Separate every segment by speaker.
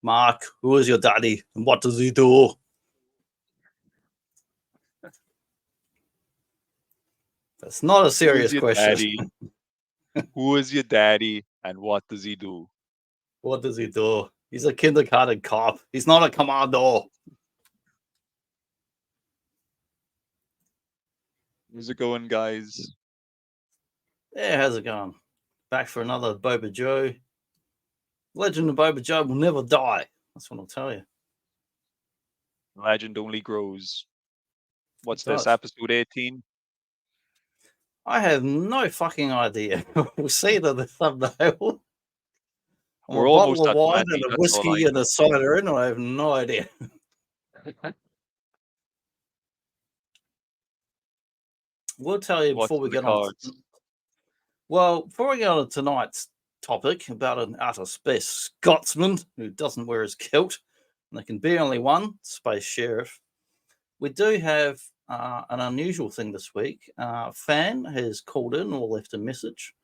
Speaker 1: Mark, who is your daddy and what does he do? That's not a serious question.
Speaker 2: Who is your daddy and what does he do?
Speaker 1: What does he do? He's a kindergarten cop. He's not a commando.
Speaker 2: How's it going, guys?
Speaker 1: Yeah, how's it going? Back for another Boba Joe. Legend of Boba Joe will never die. That's what I'll tell you.
Speaker 2: Legend only grows. What's this, episode 18?
Speaker 1: I have no fucking idea. We'll see it in the thumbnail.
Speaker 2: We're almost
Speaker 1: bottle of wine
Speaker 2: 20,
Speaker 1: and a whiskey and a cider in, and I have no idea. We'll tell you before we get on. Well, before we get on to tonight's topic about an outer space Scotsman who doesn't wear his kilt, and there can be only one space sheriff, we do have an unusual thing this week. A fan has called in or left a message,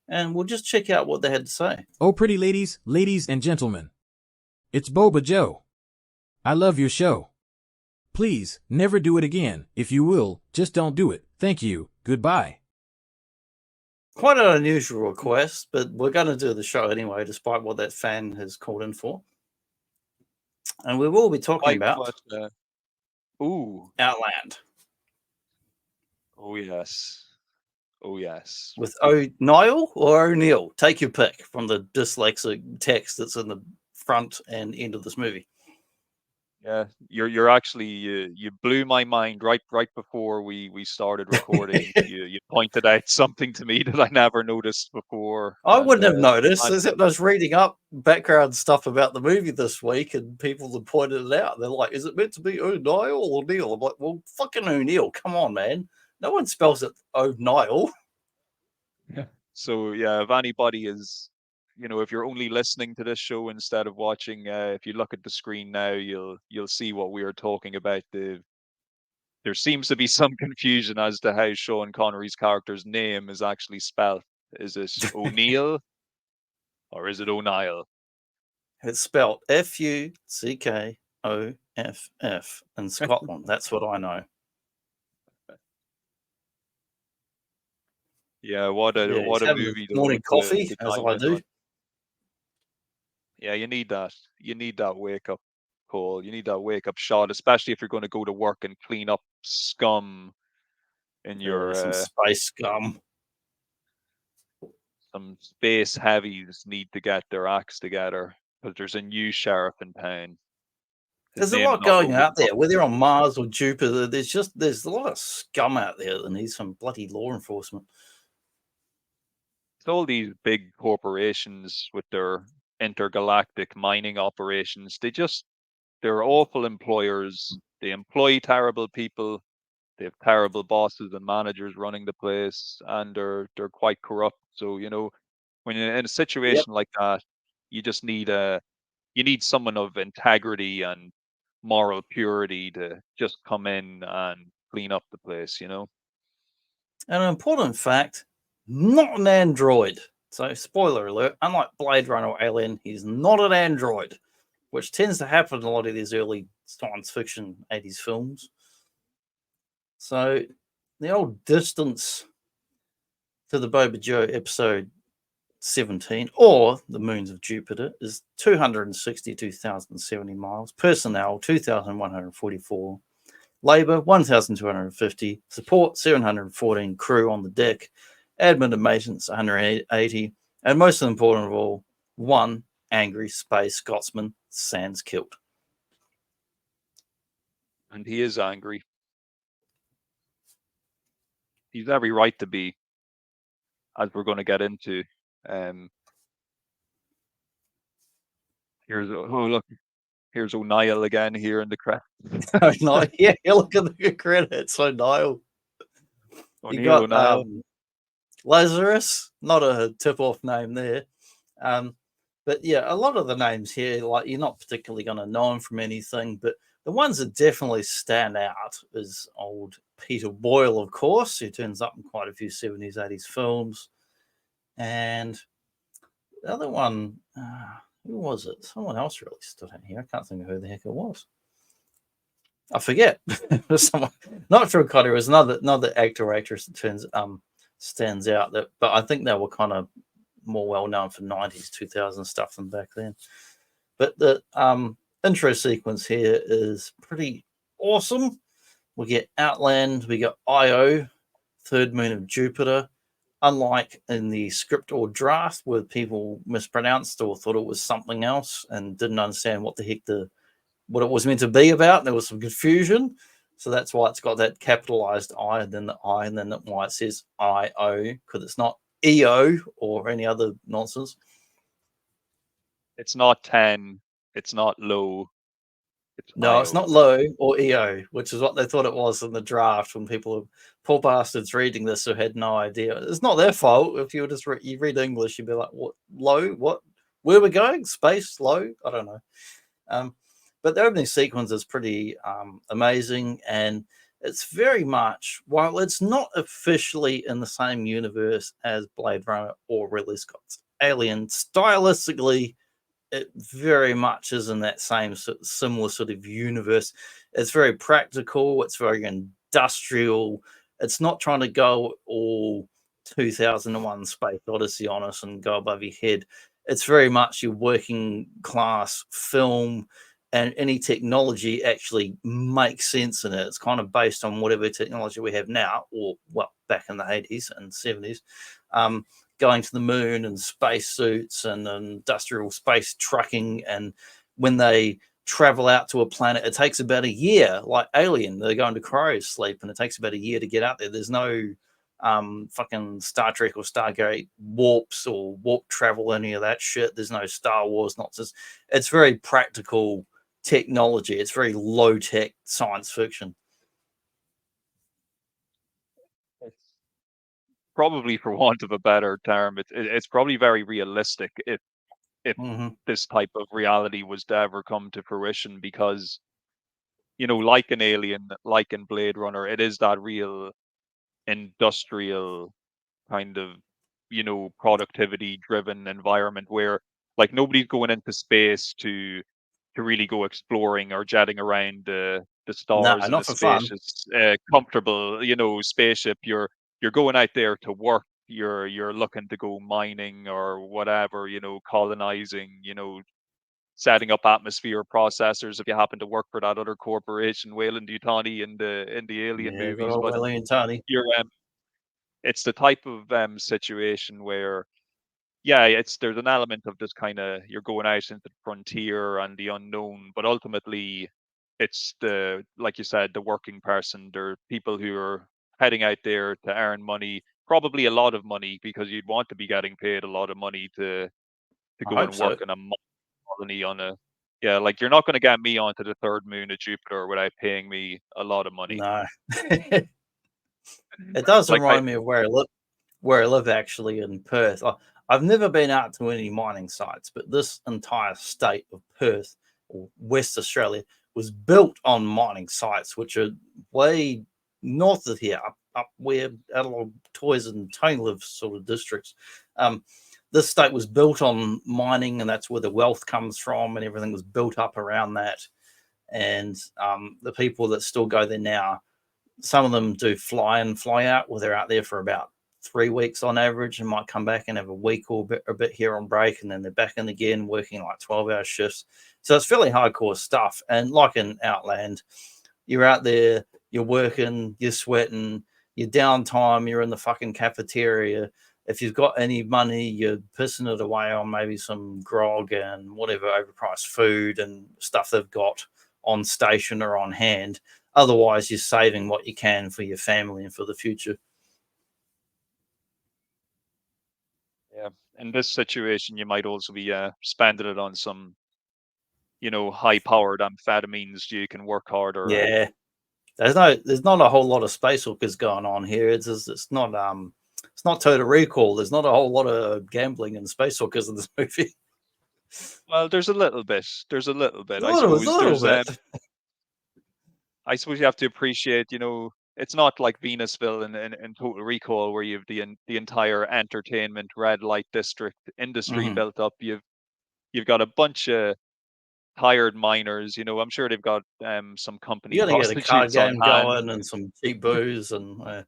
Speaker 1: and we'll just check out what they had to say.
Speaker 3: Oh, pretty ladies and gentlemen. It's Boba Joe. I love your show. Please, never do it again. If you will, just don't do it. Thank you. Goodbye.
Speaker 1: Quite an unusual request, but we're going to do the show anyway, despite what that fan has called in for. And we will be talking about Outland.
Speaker 2: Oh, yes. Oh, yes.
Speaker 1: With O'Neill or O'Neill? Take your pick from the dyslexic text that's in the front and end of this movie.
Speaker 2: Yeah, you're actually you blew my mind right before we started recording. you pointed out something to me that I never noticed before.
Speaker 1: I wouldn't have noticed, except I was reading up background stuff about the movie this week, and people have pointed it out. They're like, "Is it meant to be O'Neill or Neil?" I'm like, "Well, fucking O'Neill, come on, man! No one spells it O'Neill."
Speaker 2: Yeah. So yeah, if anybody is, if you're only listening to this show instead of watching, if you look at the screen now, you'll see what we are talking about. There seems to be some confusion as to how Sean Connery's character's name is actually spelled. Is it O'Neill or is it O'Neill?
Speaker 1: It's spelled Fuckoff in Scotland. That's what I know.
Speaker 2: Yeah, what a movie!
Speaker 1: Morning coffee, as I do.
Speaker 2: Yeah, you need that. You need that wake up call. You need that wake up shot, especially if you're going to go to work and clean up scum in your
Speaker 1: some space scum.
Speaker 2: Some space heavies need to get their acts together because there's a new sheriff in town.
Speaker 1: There's a lot going out there, whether you're on Mars or Jupiter. There's a lot of scum out there that needs some bloody law enforcement.
Speaker 2: It's all these big corporations with their intergalactic mining operations. They're awful employers. They employ terrible people. They have terrible bosses and managers running the place, and they're quite corrupt. So when you're in a situation like that, you just need someone of integrity and moral purity to just come in and clean up the place. And
Speaker 1: an important fact: not an android. So, spoiler alert: unlike Blade Runner or Alien, he's not an android, which tends to happen in a lot of these early science fiction 80s films. So, the old distance to the Boba Joe episode 17, or the moons of Jupiter, is 262,070 miles. Personnel, 2,144. Labor, 1,250. Support, 714. Crew on the deck. Admin and maintenance, 180. And most important of all, one angry space Scotsman, sans kilt.
Speaker 2: And he is angry. He's every right to be, as we're going to get into. Here's O'Neill again here in the credits.
Speaker 1: Yeah, look at the credits. O'Neill. You got Lazarus, not a tip-off name there. But yeah, a lot of the names here, like, you're not particularly going to know them from anything, but the ones that definitely stand out is old Peter Boyle, of course, who turns up in quite a few 70s, 80s films. And the other one, Who was it? Someone else really stood out here. I can't think of who the heck it was. I forget. Someone, not Phil Cotter. It was another actor or actress that stands out. But I think they were kind of more well known for 90s, 2000 stuff than back then. But the intro sequence here is pretty awesome. We get Outland, we got Io, third moon of Jupiter. Unlike in the script or draft, where people mispronounced or thought it was something else and didn't understand what the heck what it was meant to be about, there was some confusion. So that's why it's got that capitalized I and then the I and then why it says IO, because it's not EO or any other nonsense.
Speaker 2: It's not 10. It's not low.
Speaker 1: No, it's not low or EO, which is what they thought it was in the draft when people, poor bastards reading this who had no idea. It's not their fault. If you were just you read English, you'd be like, what, low? What? Where are we going? Space? Low? I don't know. But the opening sequence is pretty amazing, and it's very much, while it's not officially in the same universe as Blade Runner or Ridley Scott's Alien, stylistically, it very much is in that same similar sort of universe. It's very practical. It's very industrial. It's not trying to go all 2001 Space Odyssey on us and go above your head. It's very much your working class film, and any technology actually makes sense in it. It's kind of based on whatever technology we have now, or well, back in the 80s and 70s. Going to the moon and spacesuits and industrial space trucking. And when they travel out to a planet, it takes about a year, like Alien. They're going to cryo sleep and it takes about a year to get out there. There's no fucking Star Trek or Stargate warps or warp travel, any of that shit. There's no Star Wars nonsense. It's very practical technology. It's very low tech science fiction.
Speaker 2: Probably, for want of a better term, it's probably very realistic if this type of reality was to ever come to fruition, because like an Alien, like in Blade Runner, it is that real industrial kind of productivity driven environment where like nobody's going into space to really go exploring or jetting around the stars in
Speaker 1: not
Speaker 2: a
Speaker 1: for fun.
Speaker 2: spacious comfortable spaceship. You're going out there to work. You're looking to go mining or whatever, colonizing, setting up atmosphere processors if you happen to work for that other corporation, Weyland-Yutani in the Alien movies. But you're it's the type of situation where there's an element of this kind of, you're going out into the frontier and the unknown, but ultimately it's like you said, the working person. There are people who are heading out there to earn money, probably a lot of money, because you'd want to be getting paid a lot of money to go and work in a colony on a like you're not going to get me onto the third moon of Jupiter without paying me a lot of money.
Speaker 1: No. It does remind me of where I live actually, in Perth. I've never been out to any mining sites, but this entire state of Perth, or West Australia, was built on mining sites, which are way north of here, up where Adelaide, Toys and Tone live sort of districts. This state was built on mining, and that's where the wealth comes from, and everything was built up around that. And the people that still go there now, some of them do fly in, fly out, where they're out there for about 3 weeks on average and might come back and have a week or a bit here on break, and then they're back in again working like 12-hour shifts. So it's fairly hardcore stuff. And like in Outland, you're out there, you're working, you're sweating, your downtime, you're in the fucking cafeteria. If you've got any money, you're pissing it away on maybe some grog and whatever overpriced food and stuff they've got on station or on hand. Otherwise, you're saving what you can for your family and for the future.
Speaker 2: Yeah, in this situation, you might also be spending it on some, high-powered amphetamines. You can work harder.
Speaker 1: Yeah, there's not a whole lot of space hookers going on here. It's not Total Recall. There's not a whole lot of gambling and space hookers in this movie.
Speaker 2: Well, there's a little bit. There's a little bit.
Speaker 1: I suppose
Speaker 2: I suppose you have to appreciate, it's not like Venusville in Total Recall, where you have the entire entertainment red light district industry built up. You've you've got a bunch of tired miners. I'm sure they've got some company
Speaker 1: You got to get a card
Speaker 2: prostitutes on
Speaker 1: game
Speaker 2: hand.
Speaker 1: going and some cheap booze and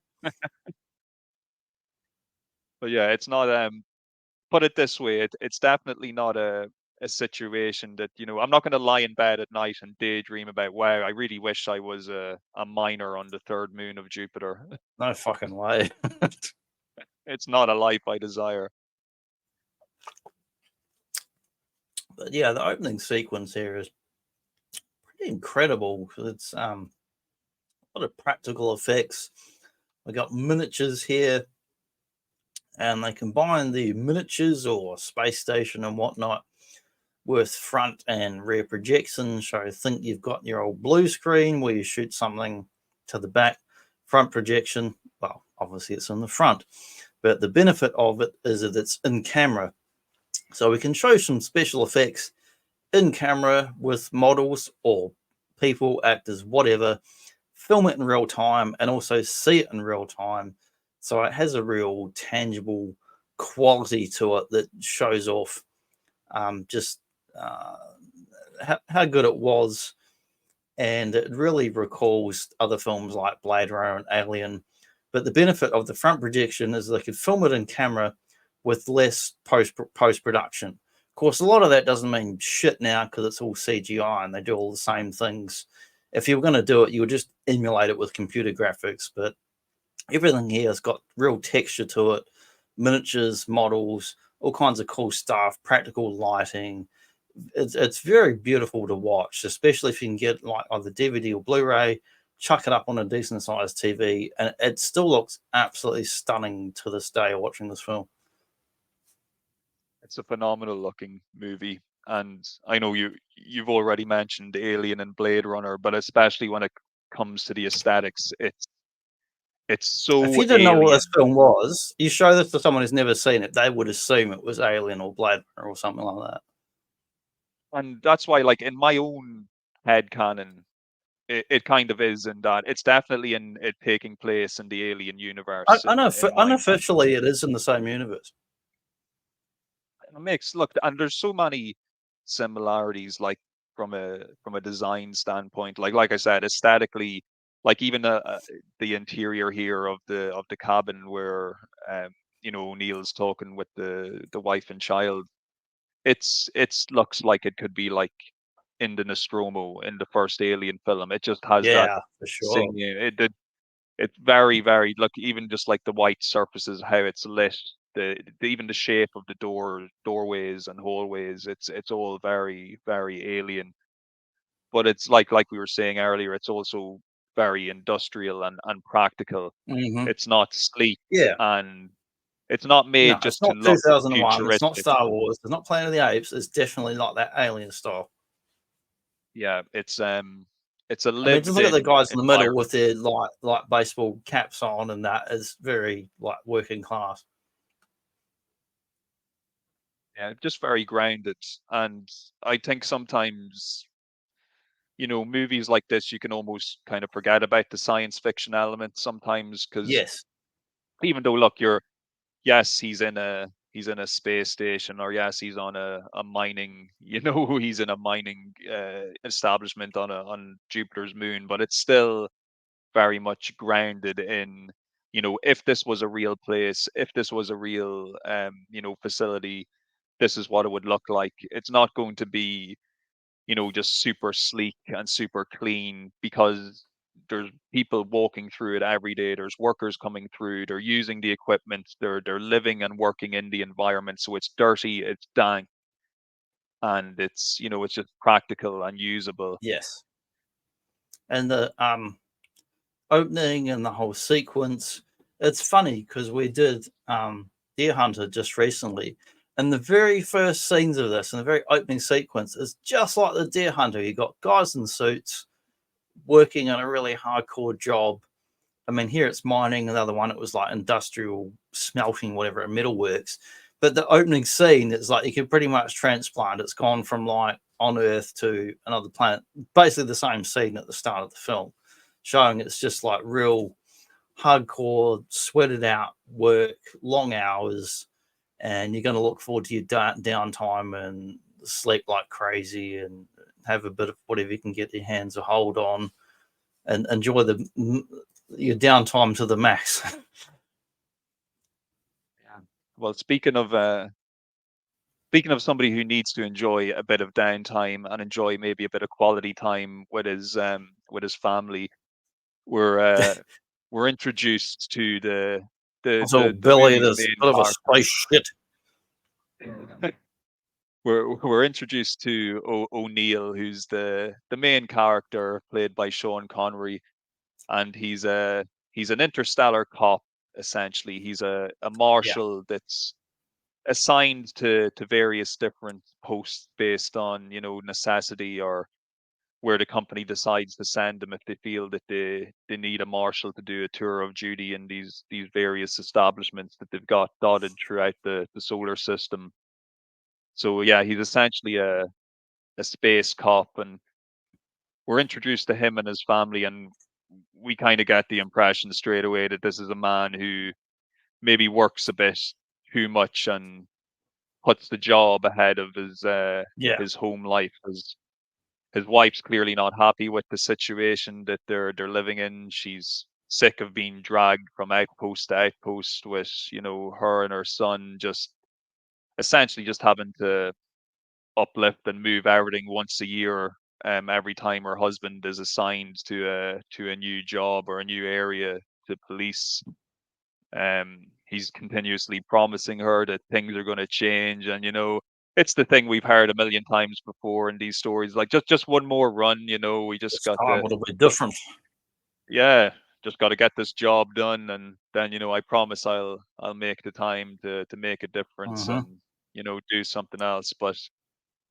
Speaker 2: But yeah, it's not put it this way, it's definitely not a situation that, I'm not going to lie in bed at night and daydream about, wow, I really wish I was a miner on the third moon of Jupiter.
Speaker 1: no fucking way.
Speaker 2: It's not a life I desire.
Speaker 1: But yeah, the opening sequence here is pretty incredible. It's a lot of practical effects. We got miniatures here, and they combine the miniatures or space station and whatnot with front and rear projections. So I think you've got your old blue screen where you shoot something to the back. Front projection, well, obviously it's in the front, but the benefit of it is that it's in camera. So we can show some special effects in camera with models or people, actors, whatever, film it in real time and also see it in real time. So it has a real tangible quality to it that shows off just how good it was. And it really recalls other films like Blade Runner and Alien. But the benefit of the front projection is they could film it in camera with less post-production. Of course, a lot of that doesn't mean shit now because it's all CGI and they do all the same things. If you were going to do it, you would just emulate it with computer graphics. But everything here has got real texture to it, miniatures, models, all kinds of cool stuff, practical lighting. It's very beautiful to watch, especially if you can get like either DVD or Blu-ray, chuck it up on a decent sized TV, and it still looks absolutely stunning to this day watching this film.
Speaker 2: It's a phenomenal looking movie. And I know you've already mentioned Alien and Blade Runner, but especially when it comes to the aesthetics, it's
Speaker 1: If
Speaker 2: so
Speaker 1: you didn't know what
Speaker 2: alien.
Speaker 1: this film was, you show this to someone who's never seen it, they would assume it was Alien or Blade Runner or something like that.
Speaker 2: And that's why, like, in my own head canon, it kind of is in that it's definitely in it taking place in the Alien universe
Speaker 1: I know
Speaker 2: in my mind.
Speaker 1: unofficially it is in the same universe.
Speaker 2: It makes look, and there's so many similarities, like from a design standpoint. Like I said, aesthetically, like even the interior here of the cabin where Neil's talking with the wife and child. It's looks like it could be like in the Nostromo in the first Alien film. It just has that
Speaker 1: Yeah, for sure.
Speaker 2: singing. It's very, very look, even just like the white surfaces, how it's lit, even the shape of the doorways and hallways. It's all very, very alien. But it's like we were saying earlier, it's also very industrial and practical.
Speaker 1: Hmm.
Speaker 2: It's not sleek
Speaker 1: Yeah.
Speaker 2: and it's not
Speaker 1: No,
Speaker 2: made
Speaker 1: it's
Speaker 2: just to
Speaker 1: not
Speaker 2: look
Speaker 1: 2001. It's not
Speaker 2: futuristic.
Speaker 1: Star Wars. It's not Planet of the Apes. It's definitely like that Alien style.
Speaker 2: Yeah, it's a
Speaker 1: I mean, just
Speaker 2: lived
Speaker 1: look at the
Speaker 2: in
Speaker 1: guys in the middle
Speaker 2: environment.
Speaker 1: with their like baseball caps on, and that is very like working class.
Speaker 2: Yeah, just very grounded. And I think sometimes, movies like this, you can almost kind of forget about the science fiction element sometimes, because
Speaker 1: Yes.
Speaker 2: even though, look, yes, he's in a space station, or yes, he's on a mining, he's in a mining establishment on Jupiter's moon, but it's still very much grounded in, if this was a real place, if this was a real facility, this is what it would look like. It's not going to be, just super sleek and super clean, because there's people walking through it every day. There's workers coming through. They're using the equipment. They're living and working in the environment. So it's dirty, it's dank, and it's just practical and usable.
Speaker 1: Yes. And the opening and the whole sequence. It's funny because we did Deer Hunter just recently, and the very first scenes of this and the very opening sequence is just like the Deer Hunter. You got guys in suits working on a really hardcore job. I mean, here it's mining. Another one, it was like industrial smelting, whatever, metalworks. But the opening scene is like you can pretty much transplant. It's gone from like on Earth to another planet. Basically, the same scene at the start of the film, showing it's just like real hardcore, sweated out work, long hours, and you're going to look forward to your downtime and sleep like crazy and have a bit of whatever you can get your hands a hold on, and enjoy your downtime to the max.
Speaker 2: Yeah. Well, speaking of somebody who needs to enjoy a bit of downtime and enjoy maybe a bit of quality time with his family, we're introduced to
Speaker 1: So
Speaker 2: the
Speaker 1: Billy,
Speaker 2: really
Speaker 1: it
Speaker 2: the
Speaker 1: is a
Speaker 2: main
Speaker 1: bit of a
Speaker 2: character.
Speaker 1: space shit.
Speaker 2: We're introduced to O'Neill, who's the main character played by Sean Connery, and he's an interstellar cop essentially. He's a
Speaker 1: Yeah,
Speaker 2: marshal that's assigned to various different posts based on, you know, necessity or where the company decides to send them if they feel that they need a marshal to do a tour of duty in these various establishments that they've got dotted throughout the solar system. So yeah, he's essentially a space cop, and we're introduced to him and his family, and we kind of get the impression straight away that this is a man who maybe works a bit too much and puts the job ahead of
Speaker 1: yeah,
Speaker 2: his home life. His wife's clearly not happy with the situation that they're living in. She's sick of being dragged from outpost to outpost with, you know, her and her son just essentially just having to uplift and move everything once a year. Every time her husband is assigned to a new job or a new area to police, he's continuously promising her that things are going to change, and you know, it's the thing we've heard a million times before in these stories, like just one more run, you know, we just
Speaker 1: this
Speaker 2: got
Speaker 1: time
Speaker 2: to,
Speaker 1: it'll be different.
Speaker 2: yeah, just got to get this job done, and then, you know, I promise I'll make the time to make a difference
Speaker 1: Hmm.
Speaker 2: and, you know, do something else. But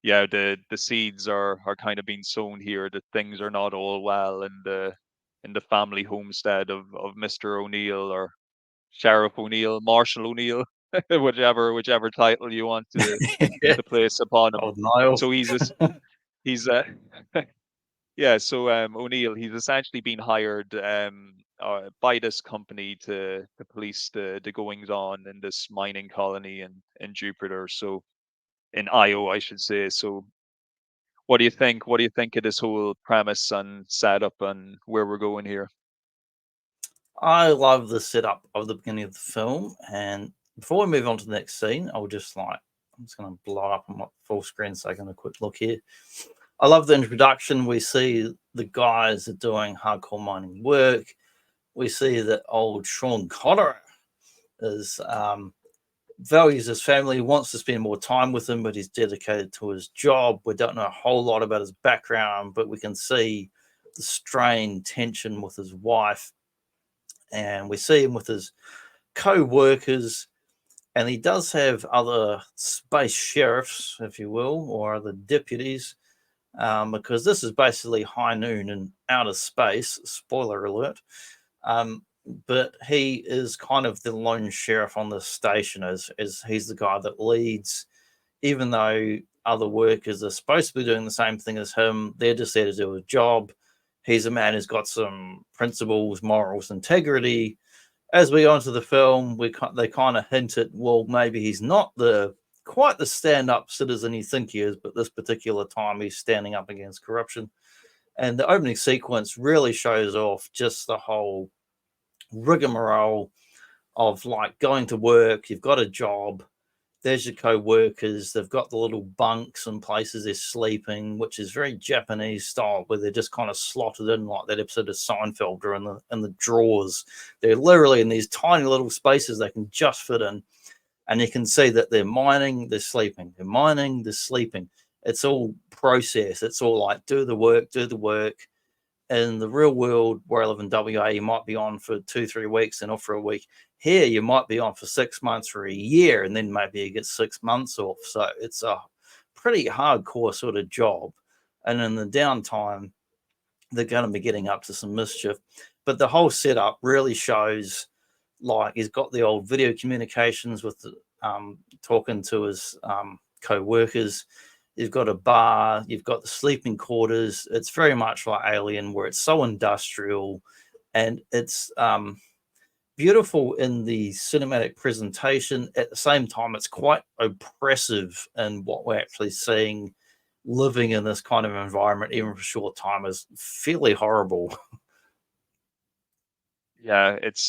Speaker 2: yeah, the seeds are kind of being sown here that things are not all well in the family homestead of Mr. O'Neill, or Sheriff O'Neill, Marshal O'Neill, whichever title you want
Speaker 1: Yeah,
Speaker 2: to place upon him.
Speaker 1: old Niall.
Speaker 2: So he's yeah. So O'Neill, he's essentially been hired by this company to police the goings on in this mining colony in Jupiter. So in Io, I should say. So what do you think? What do you think of this whole premise and setup and where we're going here?
Speaker 1: I love the setup of the beginning of the film, and before we move on to the next scene, I'm just going to blow it up on my full screen so I can have a quick look here. I love the introduction. We see the guys are doing hardcore mining work. We see that old Sean Connery is values his family, wants to spend more time with them, but he's dedicated to his job. We don't know a whole lot about his background, but we can see the strain, tension with his wife, and we see him with his co-workers, and he does have other space sheriffs, if you will, or other deputies, because this is basically high noon in outer space. Spoiler alert. Um, but he is kind of the lone sheriff on the station, as he's the guy that leads, even though other workers are supposed to be doing the same thing as him. They're just there to do a job. He's a man who's got some principles, morals, integrity. As we go into the film, they kind of hint at, well, maybe he's not quite the stand-up citizen you think he is, but this particular time he's standing up against corruption. And the opening sequence really shows off just the whole rigmarole of like going to work. You've got a job. There's your co-workers. They've got the little bunks and places they're sleeping, which is very Japanese style, where they're just kind of slotted in like that episode of Seinfeld, or in the drawers. They're literally in these tiny little spaces they can just fit in, and you can see that they're mining, they're sleeping, they're mining, they're sleeping. It's all process. It's all like do the work, do the work. In the real world where I live in WA, you might be on for 2-3 weeks and off for a week. Here, you might be on for 6 months or a year, and then maybe you get 6 months off. So it's a pretty hardcore sort of job. And in the downtime, they're going to be getting up to some mischief. But the whole setup really shows, like, he's got the old video communications with talking to his co-workers. You've got a bar, you've got the sleeping quarters. It's very much like Alien, where it's so industrial, and it's beautiful in the cinematic presentation. At the same time, it's quite oppressive in what we're actually seeing. Living in this kind of environment, even for a short time, is fairly horrible.
Speaker 2: Yeah, it's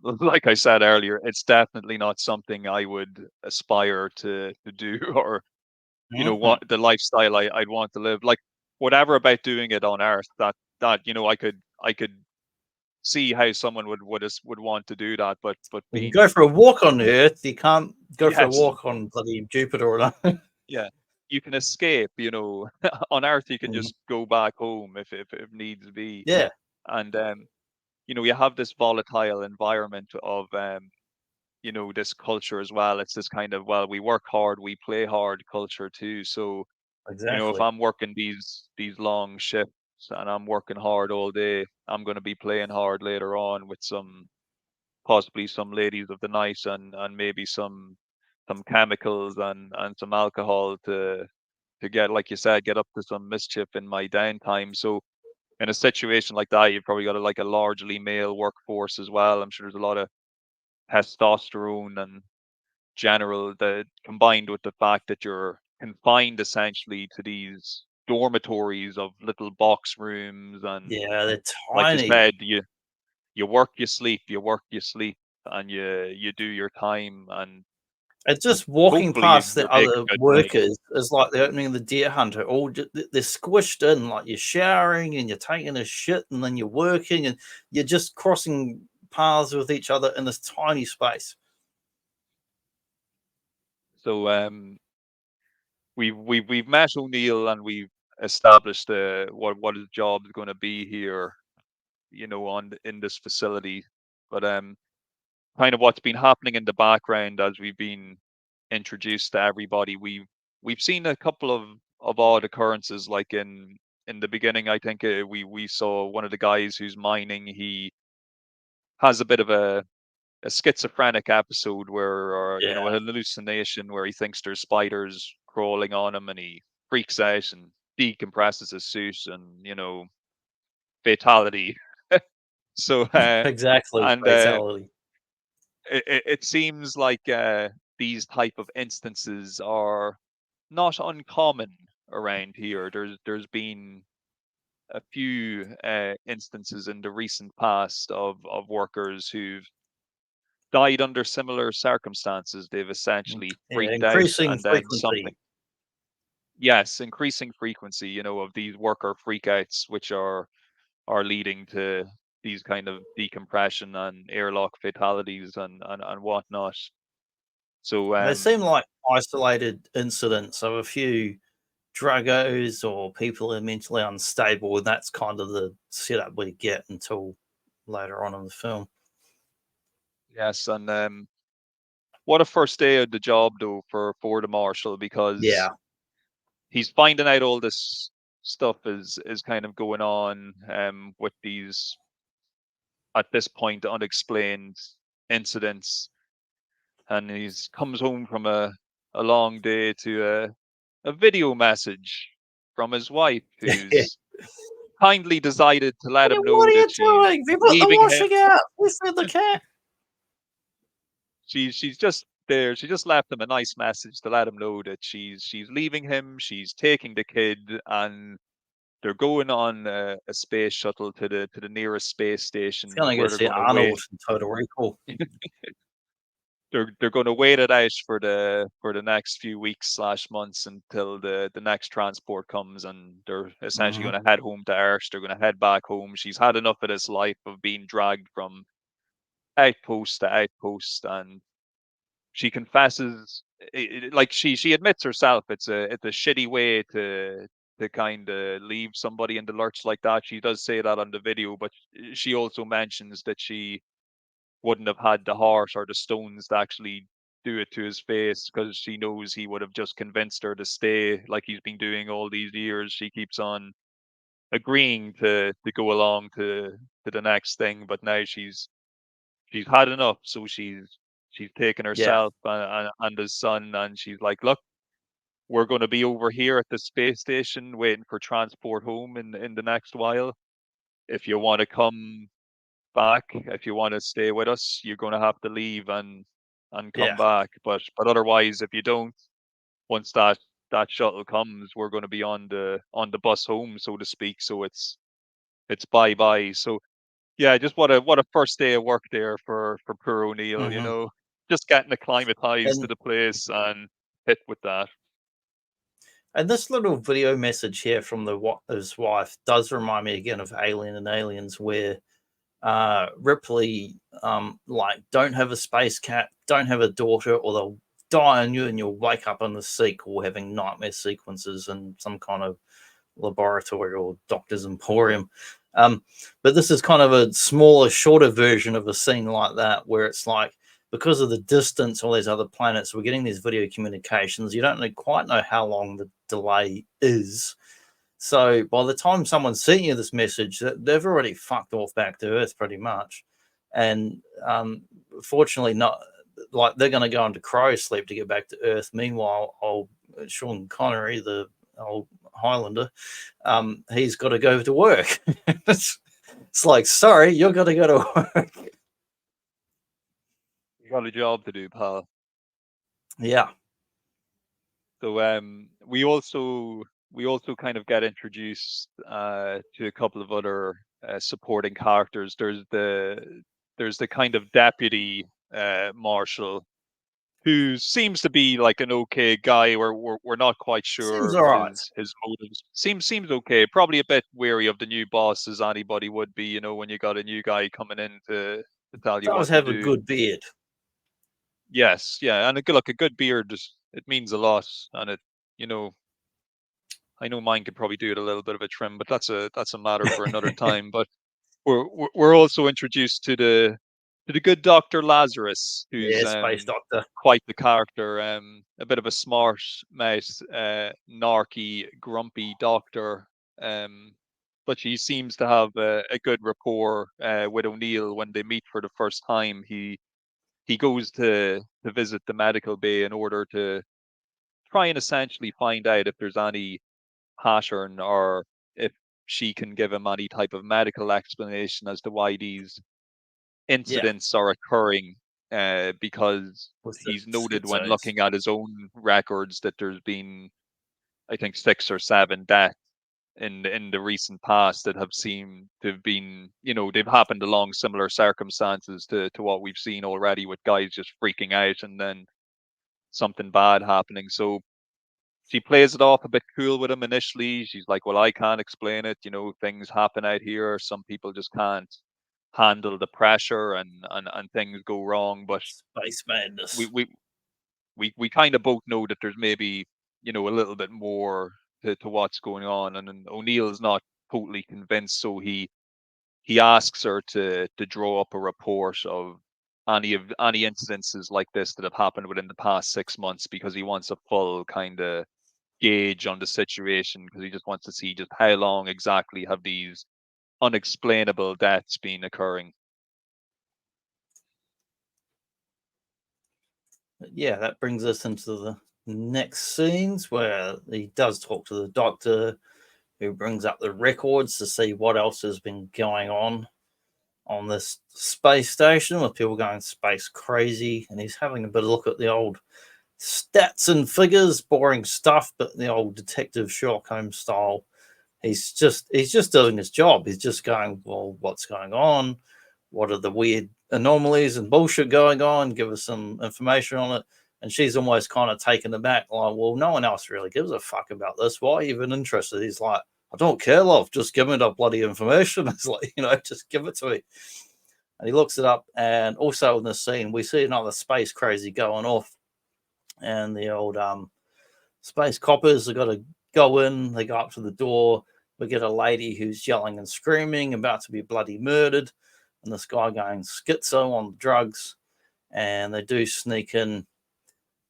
Speaker 2: like I said earlier, it's definitely not something I would aspire to do or
Speaker 1: Mhm.
Speaker 2: what the lifestyle I'd want to live. Like whatever about doing it on Earth that I could see how someone would want to do that, but
Speaker 1: You can go
Speaker 2: being
Speaker 1: for a walk on Earth. You can't go for a
Speaker 2: yes,
Speaker 1: walk on bloody Jupiter or nothing.
Speaker 2: yeah, you can escape. On Earth you can
Speaker 1: Mhm.
Speaker 2: just go back home if needs be,
Speaker 1: Yeah,
Speaker 2: and you have this volatile environment of this culture as well. It's this kind of, well, we work hard, we play hard culture too. So, if
Speaker 1: exactly.
Speaker 2: I'm working these long shifts and I'm working hard all day, I'm going to be playing hard later on with possibly some ladies of the night and maybe some chemicals and some alcohol to get, like you said, get up to some mischief in my downtime. So in a situation like that, you've probably got like a largely male workforce as well. I'm sure there's a lot of testosterone and general, the combined with the fact that you're confined essentially to these dormitories of little box rooms, and
Speaker 1: Yeah, they're
Speaker 2: like you
Speaker 1: tiny.
Speaker 2: said, you work, you sleep, you work, you sleep, and you do your time, and
Speaker 1: It's just walking
Speaker 2: hopefully
Speaker 1: past the
Speaker 2: you're making
Speaker 1: other
Speaker 2: good time.
Speaker 1: workers is like the opening of the Deer Hunter. They're squished in, like you're showering and you're taking a shit, and then you're working, and you're just crossing paths with each other in this tiny space.
Speaker 2: So we've met O'Neill and we've established what his job is going to be here, in this facility, but kind of what's been happening in the background as we've been introduced to everybody. We've seen a couple of odd occurrences, like in the beginning. I think we saw one of the guys who's mining. He has a bit of a schizophrenic episode where, or
Speaker 1: Yeah,
Speaker 2: an hallucination where he thinks there's spiders crawling on him, and he freaks out and decompresses his suit, and fatality. So
Speaker 1: exactly.
Speaker 2: and
Speaker 1: Fatality.
Speaker 2: it seems like these type of instances are not uncommon around here. There's been a few instances in the recent past of workers who've died under similar circumstances. They've essentially
Speaker 1: Yeah,
Speaker 2: freaked out,
Speaker 1: increasing
Speaker 2: and then
Speaker 1: frequency.
Speaker 2: something. Yes, increasing frequency, of these worker freakouts, which are leading to these kind of decompression and airlock fatalities and whatnot. So
Speaker 1: They seem like isolated incidents of a few druggos or people who are mentally unstable, and that's kind of the setup we get until later on in the film.
Speaker 2: yes, and what a first day of the job though for the marshal, because
Speaker 1: Yeah,
Speaker 2: he's finding out all this stuff is kind of going on with these, at this point, unexplained incidents, and he's comes home from a long day to a video message from his wife, who's kindly decided to let him
Speaker 1: what
Speaker 2: know
Speaker 1: are
Speaker 2: that
Speaker 1: you
Speaker 2: she's
Speaker 1: doing? Have you put the
Speaker 2: leaving him.
Speaker 1: washing out? Where's the cat?
Speaker 2: She's just there. She just left him a nice message to let him know that she's leaving him. She's taking the kid, and they're going on a space shuttle to the nearest space
Speaker 1: It's
Speaker 2: station
Speaker 1: gonna go
Speaker 2: where they're
Speaker 1: see
Speaker 2: going to wait.
Speaker 1: Arnold in Total Recall.
Speaker 2: They're going to wait it out for the next few weeks slash months until the next transport comes, and they're essentially
Speaker 1: Mhm.
Speaker 2: going to head home to Earth. They're going to head back home. She's had enough of this life of being dragged from outpost to outpost, and she confesses, like she admits herself, it's a shitty way to kind of leave somebody in the lurch like that. She does say that on the video, but she also mentions that she wouldn't have had the heart or the stones to actually do it to his face, because she knows he would have just convinced her to stay like he's been doing all these years. She keeps on agreeing to go along to the next thing, but now she's had enough. So she's taken
Speaker 1: Yeah,
Speaker 2: herself and his son, and she's like, look, we're going to be over here at the space station waiting for transport home in the next while. If you want to come back. If you want to stay with us, you're going to have to leave and come
Speaker 1: Yeah.
Speaker 2: back. But otherwise, if you don't, once that shuttle comes, we're going to be on the bus home, so to speak. So it's bye bye. So yeah, just what a first day of work there for poor O'Neill. You
Speaker 1: Hmm.
Speaker 2: know, just getting acclimatized to
Speaker 1: And
Speaker 2: the place and hit with that.
Speaker 1: this little video message here from his wife does remind me again of Alien and Aliens, where Ripley like, don't have a space cat, don't have a daughter, or they'll die on you and you'll wake up in the sequel having nightmare sequences in some kind of laboratory or doctor's emporium. But this is kind of a smaller, shorter version of a scene like that, where it's like, because of the distance, all these other planets, we're getting these video communications. You don't quite know how long the delay is. So by the time someone's sending you this message, they've already fucked off back to Earth pretty much. And fortunately, not like they're going to go into cryo sleep to get back to Earth. Meanwhile, old Sean Connery, the old Highlander, he's got to go to work. it's like, sorry, you're going to go to work.
Speaker 2: You got a job to do, pal.
Speaker 1: Yeah.
Speaker 2: So we also kind of get introduced to a couple of other supporting characters. There's the kind of deputy marshal who seems to be like an okay guy. We're not quite
Speaker 1: Seems
Speaker 2: sure
Speaker 1: all right.
Speaker 2: his motives. Seems okay. Probably a bit wary of the new boss, as anybody would be. You know, when you got a new guy coming in to tell you
Speaker 1: Does
Speaker 2: what to
Speaker 1: have a
Speaker 2: do.
Speaker 1: good beard.
Speaker 2: Yes, yeah, and a good beard, it means a lot, and you know, I know mine could probably do it a little bit of a trim, but that's a matter for another time. But we're also introduced to the good Doctor Lazarus, who's
Speaker 1: Yeah, space doctor.
Speaker 2: quite the character, a bit of a smart mouth, narky, grumpy doctor, but he seems to have a good rapport with O'Neill when they meet for the first time. He goes to visit the medical bay in order to try and essentially find out if there's any pattern or if she can give him any type of medical explanation as to why these
Speaker 1: Yeah,
Speaker 2: incidents are occurring. Because
Speaker 1: with the
Speaker 2: he's noted when
Speaker 1: schizos.
Speaker 2: looking at his own records that there's been, I think, 6 or 7 deaths in the recent past that have seemed to have been, they've happened along similar circumstances to what we've seen already, with guys just freaking out and then something bad happening. So she plays it off a bit cool with him initially. She's like, well, I can't explain it. Things happen out here. Some people just can't handle the pressure, and things go wrong. But
Speaker 1: Space
Speaker 2: we
Speaker 1: madness.
Speaker 2: we we kind of both know that there's maybe, a little bit more to what's going on, and O'Neill's not totally convinced. So he asks her to draw up a report of any incidences like this that have happened within the past 6 months, because he wants a full kind of gauge on the situation, because he just wants to see just how long exactly have these unexplainable deaths been occurring.
Speaker 1: Yeah, that brings us into the next scenes where he does talk to the doctor, who brings up the records to see what else has been going on this space station, with people going space crazy. And he's having a bit of a look at the old stats and figures, boring stuff, but the old Detective Sherlock Holmes style. He's just doing his job. He's just going, well, what's going on? What are the weird anomalies and bullshit going on? Give us some information on it. And she's almost kind of taken aback, like, well, no one else really gives a fuck about this. Why are you even interested? He's like, I don't care, love. Just give me the bloody information. It's like, just give it to me. And he looks it up. And also in this scene, we see another space crazy going off. And the old space coppers have got to go in. They go up to the door. We get a lady who's yelling and screaming, about to be bloody murdered. And this guy going schizo on drugs. And they do sneak in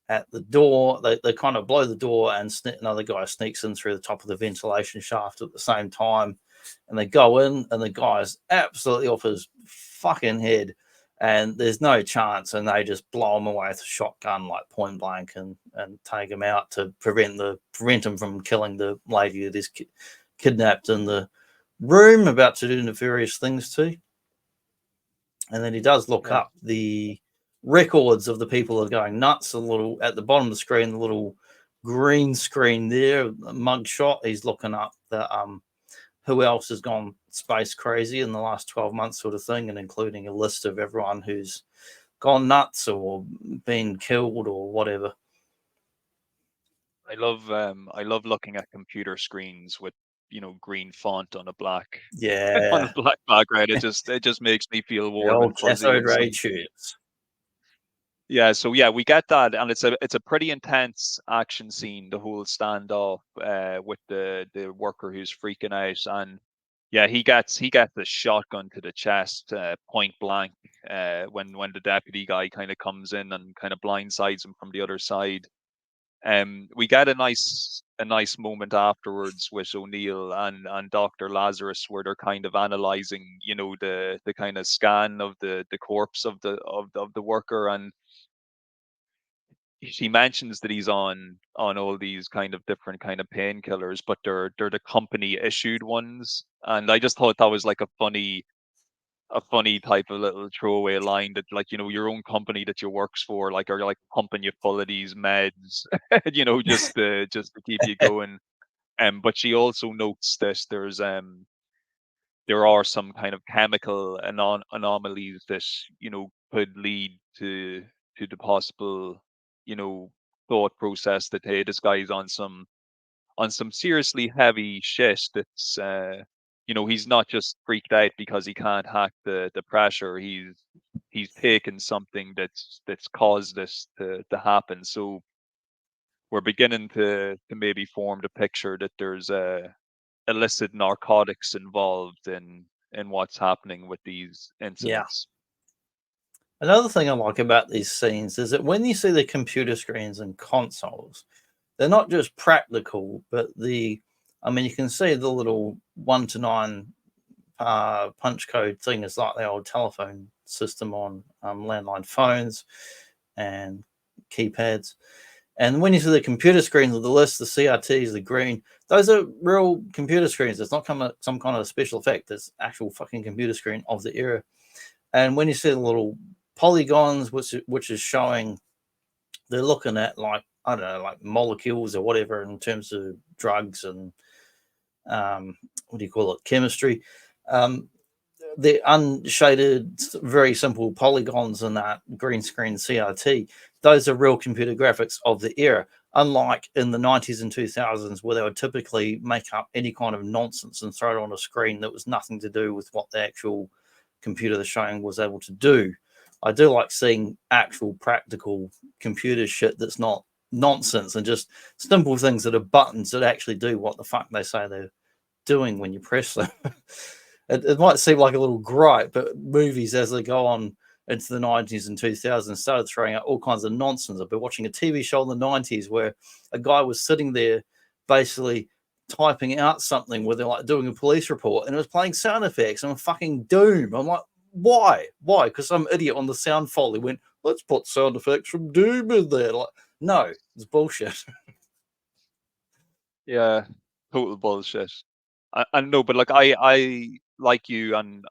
Speaker 1: at the door. They kind of blow the door, and another guy sneaks in through the top of the ventilation shaft at the same time. And they go in, and the guy is absolutely off his fucking head. And there's no chance, and they just blow him away with a shotgun, like point blank, and take him out to prevent him from killing the lady that is kidnapped in the room, about to do nefarious things to. And then he does look
Speaker 2: Yeah.
Speaker 1: up the records of the people that are going nuts. A little at the bottom of the screen, the little green screen there, a mug shot. He's looking up the who else has gone space crazy in the last 12 months, sort of thing, and including a list of everyone who's gone nuts or been killed or whatever.
Speaker 2: I love looking at computer screens with, green font on a black on a
Speaker 1: Yeah,
Speaker 2: black background. It just makes me feel
Speaker 1: the
Speaker 2: warm
Speaker 1: old
Speaker 2: and fuzzy
Speaker 1: cathode ray
Speaker 2: inside.
Speaker 1: tubes.
Speaker 2: Yeah, so yeah, we get that, and it's a pretty intense action scene, the whole standoff with the worker who's freaking out, and yeah, he gets the shotgun to the chest, point blank, when the deputy guy kind of comes in and kind of blindsides him from the other side. We get a nice moment afterwards with O'Neill and Dr. Lazarus, where they're kind of analyzing, the kind of scan of the corpse of the worker, and she mentions that he's on all these kind of different kind of painkillers, but they're the company issued ones. And I just thought that was like a funny type of little throwaway line, that, like, your own company that you works for, like, are like pumping you full of these meds, just to keep you going. But she also notes that there are some kind of chemical anomalies that, could lead to the possible, you know, thought process that, hey, this guy's on some seriously heavy shit. That's he's not just freaked out because he can't hack the pressure. He's taken something that's caused this to happen. So we're beginning to maybe form the picture that there's illicit narcotics involved in what's happening with these
Speaker 1: Yeah.
Speaker 2: incidents.
Speaker 1: Another thing I like about these scenes is that when you see the computer screens and consoles, they're not just practical, but you can see the little 1 to 9 punch code thing is like the old telephone system on landline phones and keypads. And when you see the computer screens with the list, the CRTs, the green, those are real computer screens. It's not some kind of special effect. It's actual fucking computer screen of the era. And when you see the little polygons, which is showing, they're looking at, like, I don't know, like molecules or whatever in terms of drugs and what do you call it, chemistry. The unshaded, very simple polygons in that green screen CRT, those are real computer graphics of the era. Unlike in the 90s and 2000s, where they would typically make up any kind of nonsense and throw it on a screen that was nothing to do with what the actual computer they're showing was able to do. I do like seeing actual practical computer shit that's not nonsense and just simple things that are buttons that actually do what the fuck they say they're doing when you press them. It might seem like a little gripe, but movies as they go on into the 90s and 2000s started throwing out all kinds of nonsense. I've been watching a TV show in the 90s where a guy was sitting there basically typing out something where they're like doing a police report, and it was playing sound effects and fucking Doom. I'm like, why? Why? Because some idiot on the sound foley went, let's put sound effects from Doom in there. Like, no, it's bullshit.
Speaker 2: Yeah, total bullshit. I know, but like I like you, and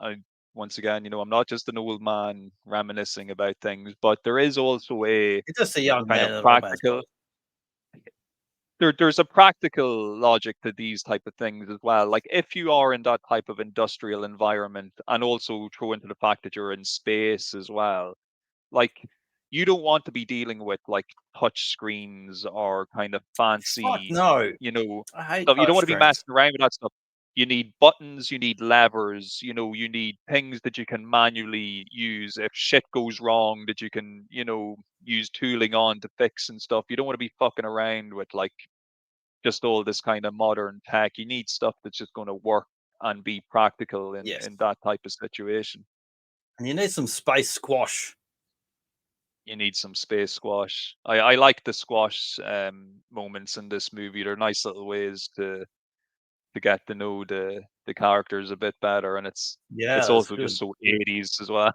Speaker 2: once again, I'm not just an old man reminiscing about things, but there is also a
Speaker 1: It's just a young
Speaker 2: kind
Speaker 1: man
Speaker 2: of
Speaker 1: in an old man's
Speaker 2: practical
Speaker 1: world.
Speaker 2: there's a practical logic to these type of things as well. Like, if you are in that type of industrial environment, and also throw into the fact that you're in space as well, like, you don't want to be dealing with like touch screens or kind of
Speaker 1: Fuck
Speaker 2: fancy,
Speaker 1: no.
Speaker 2: you know,
Speaker 1: I hate
Speaker 2: stuff. You don't want to be
Speaker 1: touchscreens.
Speaker 2: messing around with that stuff. You need buttons, you need levers, you need things that you can manually use if shit goes wrong, that you can, use tooling on to fix and stuff. You don't want to be fucking around with like just all this kind of modern tech. You need stuff that's just going to work and be practical in
Speaker 1: Yes.
Speaker 2: in that type of situation.
Speaker 1: And you need some space squash.
Speaker 2: You need some space squash. I like the squash moments in this movie. They're nice little ways to get to know the characters a bit better, and it's
Speaker 1: Yeah, that's
Speaker 2: also just
Speaker 1: good.
Speaker 2: so 80s as well.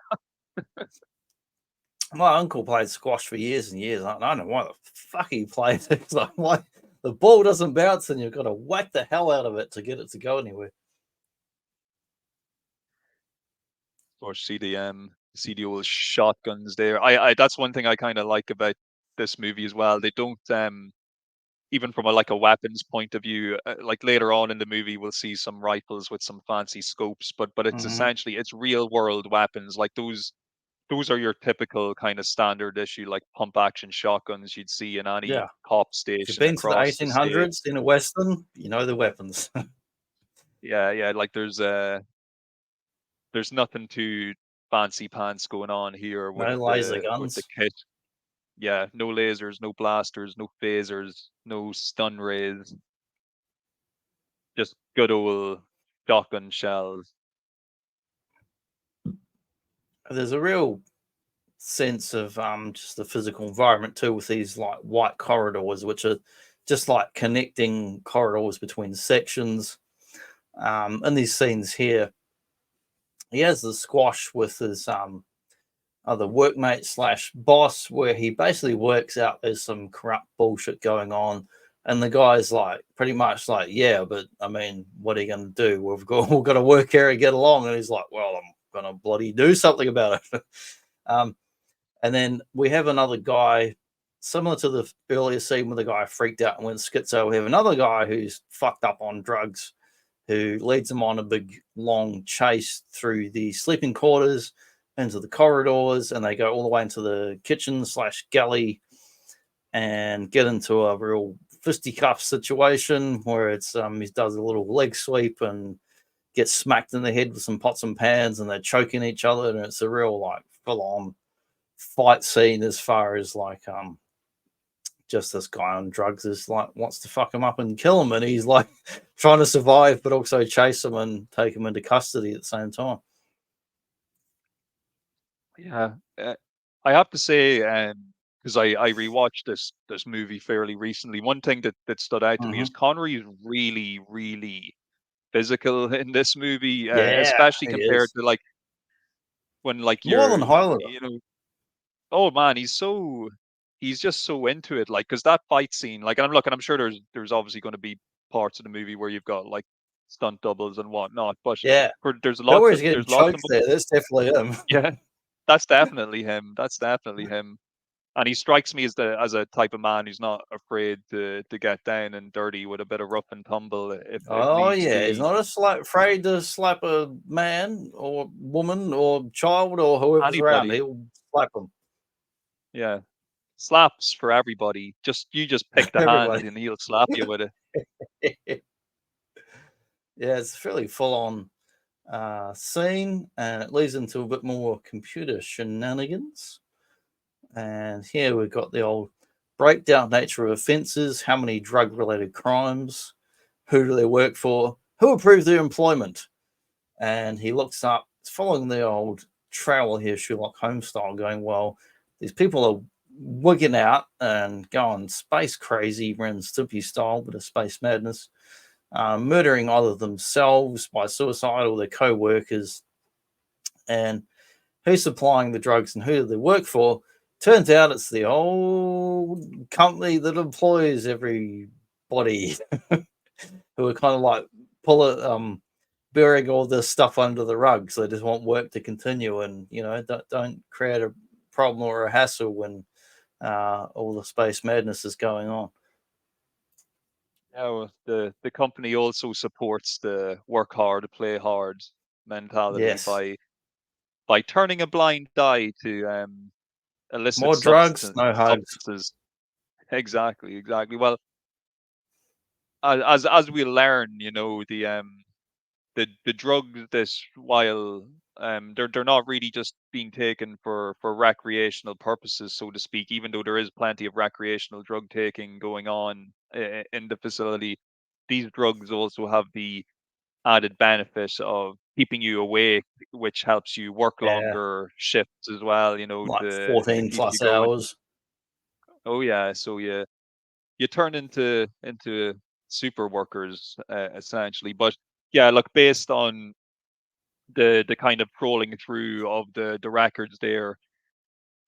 Speaker 1: My uncle played squash for years and years. I don't know why the fuck he played it. It's like, why the ball doesn't bounce and you've got to whack the hell out of it to get it to go anywhere.
Speaker 2: Or CDM. See the old shotguns there. I that's one thing I kind of like about this movie as well. They don't even from a weapons point of view. Like later on in the movie, we'll see some rifles with some fancy scopes, but it's
Speaker 1: Mhm.
Speaker 2: essentially it's real world weapons. Like those are your typical kind of standard issue like pump action shotguns you'd see in any
Speaker 1: Yeah.
Speaker 2: cop
Speaker 1: If you've
Speaker 2: station
Speaker 1: been to the
Speaker 2: across the state.
Speaker 1: 1800s in a Western, you know the weapons.
Speaker 2: Yeah, yeah. Like there's nothing too fancy pants going on here
Speaker 1: No laser
Speaker 2: with the
Speaker 1: guns.
Speaker 2: kit. Yeah, no lasers, no blasters, no phasers, no stun rays, just good old shotgun shells.
Speaker 1: There's a real sense of just the physical environment too, with these like white corridors, which are just like connecting corridors between sections. In these scenes here, he has the squash with his other workmate slash boss, where he basically works out there's some corrupt bullshit going on. And the guy's like, pretty much like, yeah, but I mean, what are you going to do? We've got to work here and get along. And he's like, well, I'm going to bloody do something about it. um, and then we have another guy, similar to the earlier scene where the guy freaked out and went schizo. We have another guy who's fucked up on drugs, who leads them on a big long chase through the sleeping quarters into the corridors, and they go all the way into the kitchen slash galley and get into a real fisticuff situation where it's he does a little leg sweep and gets smacked in the head with some pots and pans, and they're choking each other, and it's a real like full on fight scene as far as like just this guy on drugs is like wants to fuck him up and kill him, and he's like trying to survive but also chase him and take him into custody at the same time.
Speaker 2: Yeah, I have to say, because I rewatched this movie fairly recently. One thing that stood out to me is
Speaker 1: Mm-hmm.
Speaker 2: Connery is really really physical in this movie,
Speaker 1: Yeah,
Speaker 2: especially
Speaker 1: he
Speaker 2: compared
Speaker 1: is
Speaker 2: to like when like
Speaker 1: more than
Speaker 2: you're
Speaker 1: Highlander.
Speaker 2: you know oh man, he's just so into it. Like, because that fight scene, like, and I'm looking, I'm sure there's obviously going to be parts of the movie where you've got like stunt doubles and whatnot, but
Speaker 1: Yeah,
Speaker 2: there's lots
Speaker 1: whoever's
Speaker 2: of
Speaker 1: getting
Speaker 2: there's lots of
Speaker 1: choked there, that's definitely him.
Speaker 2: yeah, that's definitely him. That's definitely him. And he strikes me as a type of man who's not afraid to get down and dirty with a bit of rough and tumble if
Speaker 1: Oh
Speaker 2: needs
Speaker 1: yeah, he's
Speaker 2: be.
Speaker 1: not afraid to slap a man or woman or child or whoever's around.
Speaker 2: Anybody,
Speaker 1: He'll slap them.
Speaker 2: yeah, slaps for everybody. You just pick the hand
Speaker 1: Everybody.
Speaker 2: and he'll slap you with it.
Speaker 1: Yeah, it's fairly full on scene, and it leads into a bit more computer shenanigans. And here we've got the old breakdown nature of offences, how many drug related crimes, who do they work for, who approved their employment. And he looks up, following the old trail here, Sherlock Holmes style, going, well, these people are wigging out and going space crazy, Ren Stimpy style, but a space madness, murdering either themselves by suicide or their co workers. And who's supplying the drugs and who do they work for? Turns out it's the old company that employs everybody who are kind of like burying all this stuff under the rug. So they just want work to continue, and don't create a problem or a hassle when all the space madness is going on.
Speaker 2: Yeah, well, the company also supports the work hard, play hard mentality
Speaker 1: Yes,
Speaker 2: by turning a blind eye to illicit
Speaker 1: more drugs, no hugs.
Speaker 2: substances. Exactly, exactly. Well, as we learn, the drugs this while they're not really just being taken for recreational purposes, so to speak, even though there is plenty of recreational drug taking going on in the facility. These drugs also have the added benefit of keeping you awake, which helps you work
Speaker 1: Yeah,
Speaker 2: longer shifts as well,
Speaker 1: like
Speaker 2: to if
Speaker 1: 14
Speaker 2: you
Speaker 1: plus
Speaker 2: go into
Speaker 1: hours.
Speaker 2: oh yeah, so you turn into super workers essentially. But yeah, look, based on the kind of crawling through of the records there,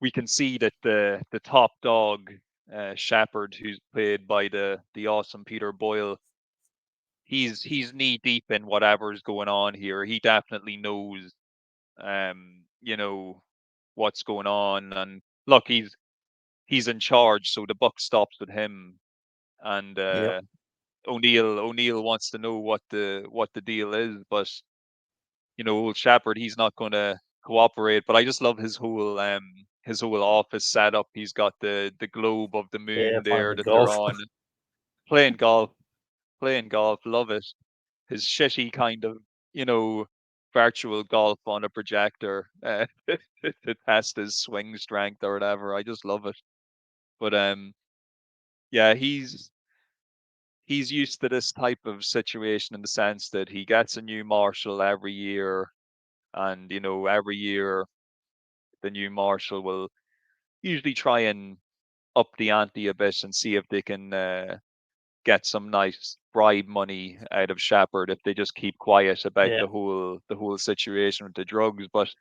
Speaker 2: we can see that the top dog, Shepherd, who's played by the awesome Peter Boyle, he's knee deep in whatever's going on here. He definitely knows, you know, what's going on. And look, he's in charge, so the buck stops with him. And
Speaker 1: Yep.
Speaker 2: O'Neill wants to know what the deal is, but old Shepherd, he's not going to cooperate. But I just love his whole office setup. He's got the globe of the
Speaker 1: Yeah,
Speaker 2: moon
Speaker 1: playing
Speaker 2: there
Speaker 1: the
Speaker 2: that they're
Speaker 1: golf.
Speaker 2: on, playing golf, playing golf. Love it. His shitty kind of virtual golf on a projector to test his swing strength or whatever. I just love it. But yeah, he's used to this type of situation in the sense that he gets a new marshal every year, and every year the new marshal will usually try and up the ante a bit and see if they can get some nice bribe money out of Shepard if they just keep quiet about
Speaker 1: Yeah.
Speaker 2: the whole situation with the drugs. But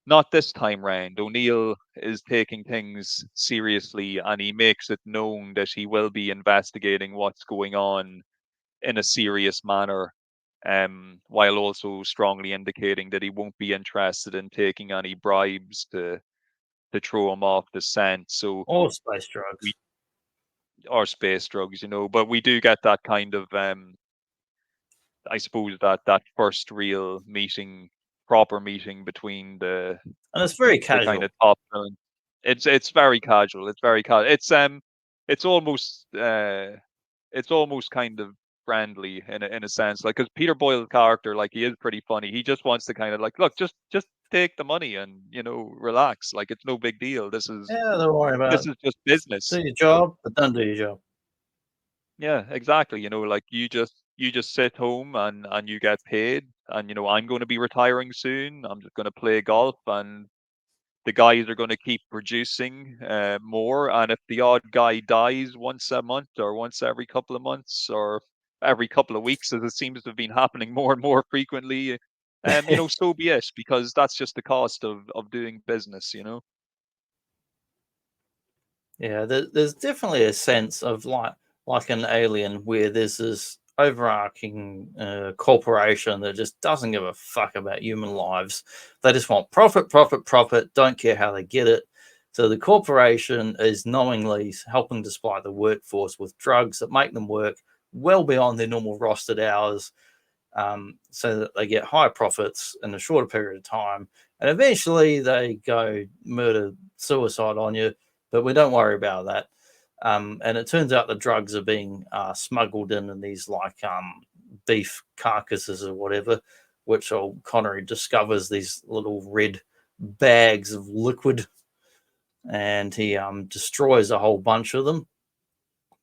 Speaker 2: not this time round. O'Neill is taking things seriously, and he makes it known that he will be investigating what's going on in a serious manner, while also strongly indicating that he won't be interested in taking any bribes to throw him off the scent. So
Speaker 1: Or space
Speaker 2: we
Speaker 1: drugs.
Speaker 2: are space drugs, but we do get that kind of I suppose that first real meeting, proper meeting between
Speaker 1: And it's very
Speaker 2: the kind
Speaker 1: casual.
Speaker 2: of top villain. It's very casual. It's very casual. It's almost it's almost kind of friendly in a sense, like because Peter Boyle's character, like he is pretty funny. He just wants to kind of like, look, just take the money and relax. Like it's no big deal. This is
Speaker 1: Yeah, don't worry
Speaker 2: this
Speaker 1: about it.
Speaker 2: is just
Speaker 1: Do
Speaker 2: business.
Speaker 1: your job, but don't do your job.
Speaker 2: Yeah, exactly. Like you just sit home and you get paid, and I'm going to be retiring soon. I'm just going to play golf, and the guys are going to keep producing more. And if the odd guy dies once a month or once every couple of months or every couple of weeks, as it seems to have been happening more and more frequently, so be it, because that's just the cost of doing business.
Speaker 1: Yeah, there's definitely a sense of like an Alien where there's this overarching corporation that just doesn't give a fuck about human lives. They just want profit, profit, profit. Don't care how they get it. So the corporation is knowingly helping to supply the workforce with drugs that make them work well beyond their normal rostered hours, so that they get higher profits in a shorter period of time. And eventually they go murder suicide on you, but we don't worry about that. And it turns out the drugs are being smuggled in these like beef carcasses or whatever, which old Connery discovers these little red bags of liquid, and he destroys a whole bunch of them.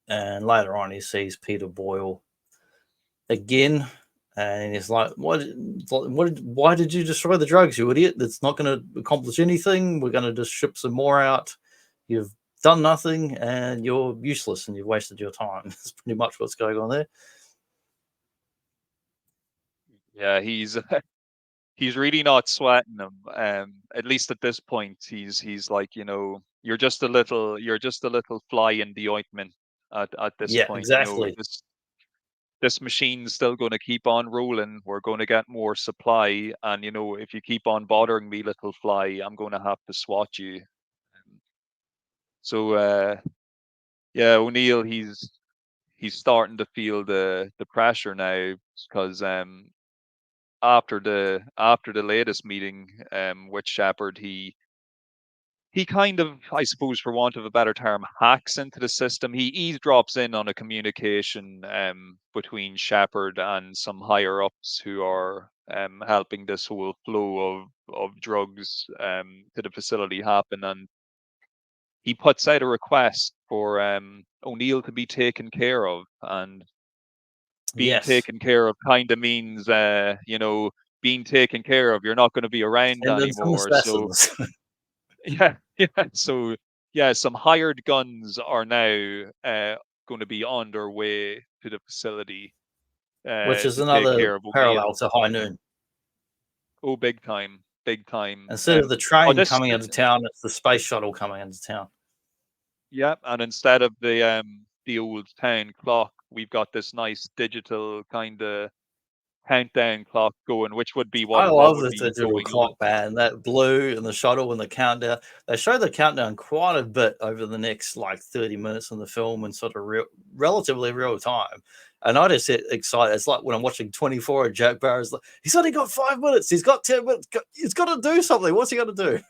Speaker 1: And later on, he sees Peter Boyle again, and he's like, why did you destroy the drugs, you idiot? That's not going to accomplish anything. We're going to just ship some more out. You've done nothing, and you're useless, and you've wasted your time. That's pretty much what's going on there.
Speaker 2: Yeah, he's really not sweating them. At least at this point, he's like, you're just a little fly in the ointment at this
Speaker 1: Yeah,
Speaker 2: point.
Speaker 1: exactly.
Speaker 2: This machine's still going to keep on rolling. We're going to get more supply, and if you keep on bothering me, little fly, I'm going to have to swat you. So yeah, O'Neill, he's starting to feel the pressure now, because after the latest meeting with Shepard, he kind of, I suppose, for want of a better term, hacks into the system. He eavesdrops in on a communication between Shepard and some higher ups who are helping this whole flow of drugs to the facility happen. And he puts out a request for O'Neill to be taken care of. And being
Speaker 1: Yes.
Speaker 2: taken care of kind of means, being taken care of. You're not going to be around
Speaker 1: And then some
Speaker 2: anymore. So
Speaker 1: assassins.
Speaker 2: yeah, yeah. So yeah, some hired guns are now going to be on their way to the facility
Speaker 1: Which is
Speaker 2: to take
Speaker 1: another
Speaker 2: care of O'Neill.
Speaker 1: parallel to High Noon.
Speaker 2: Oh, big time, big time.
Speaker 1: Instead of the
Speaker 2: Oh,
Speaker 1: train
Speaker 2: this,
Speaker 1: coming into town, it's the space shuttle coming into town.
Speaker 2: yeah, and instead of the old town clock, we've got this nice digital kind of countdown clock going, which would be
Speaker 1: I
Speaker 2: what
Speaker 1: love
Speaker 2: would
Speaker 1: the
Speaker 2: be
Speaker 1: digital
Speaker 2: going on.
Speaker 1: clock, man. That blue and the shuttle and the countdown. They show the countdown quite a bit over the next like 30 minutes in the film and sort of relatively real time. And I just get excited. It's like when I'm watching 24 and Jack Barrow's like, he's only got 5 minutes. He's got 10 minutes. He's got to do something. What's he going to do?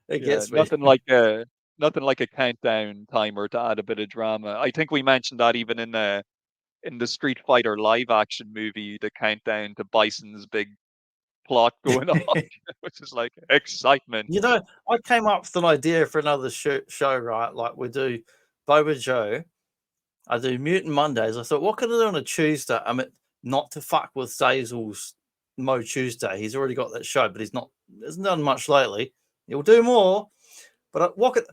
Speaker 1: It
Speaker 2: Yeah,
Speaker 1: gets me.
Speaker 2: nothing like a countdown timer to add a bit of drama. I think we mentioned that even in the Street Fighter live action movie, the countdown to Bison's big plot going on, which is like excitement.
Speaker 1: You know, I came up with an idea for another show, right? Like we do Boba Joe. I do Mutant Mondays. I thought, what could I do on a Tuesday? I mean, not to fuck with Zazel's Mo Tuesday. He's already got that show, but hasn't done much lately. He'll do more. But what could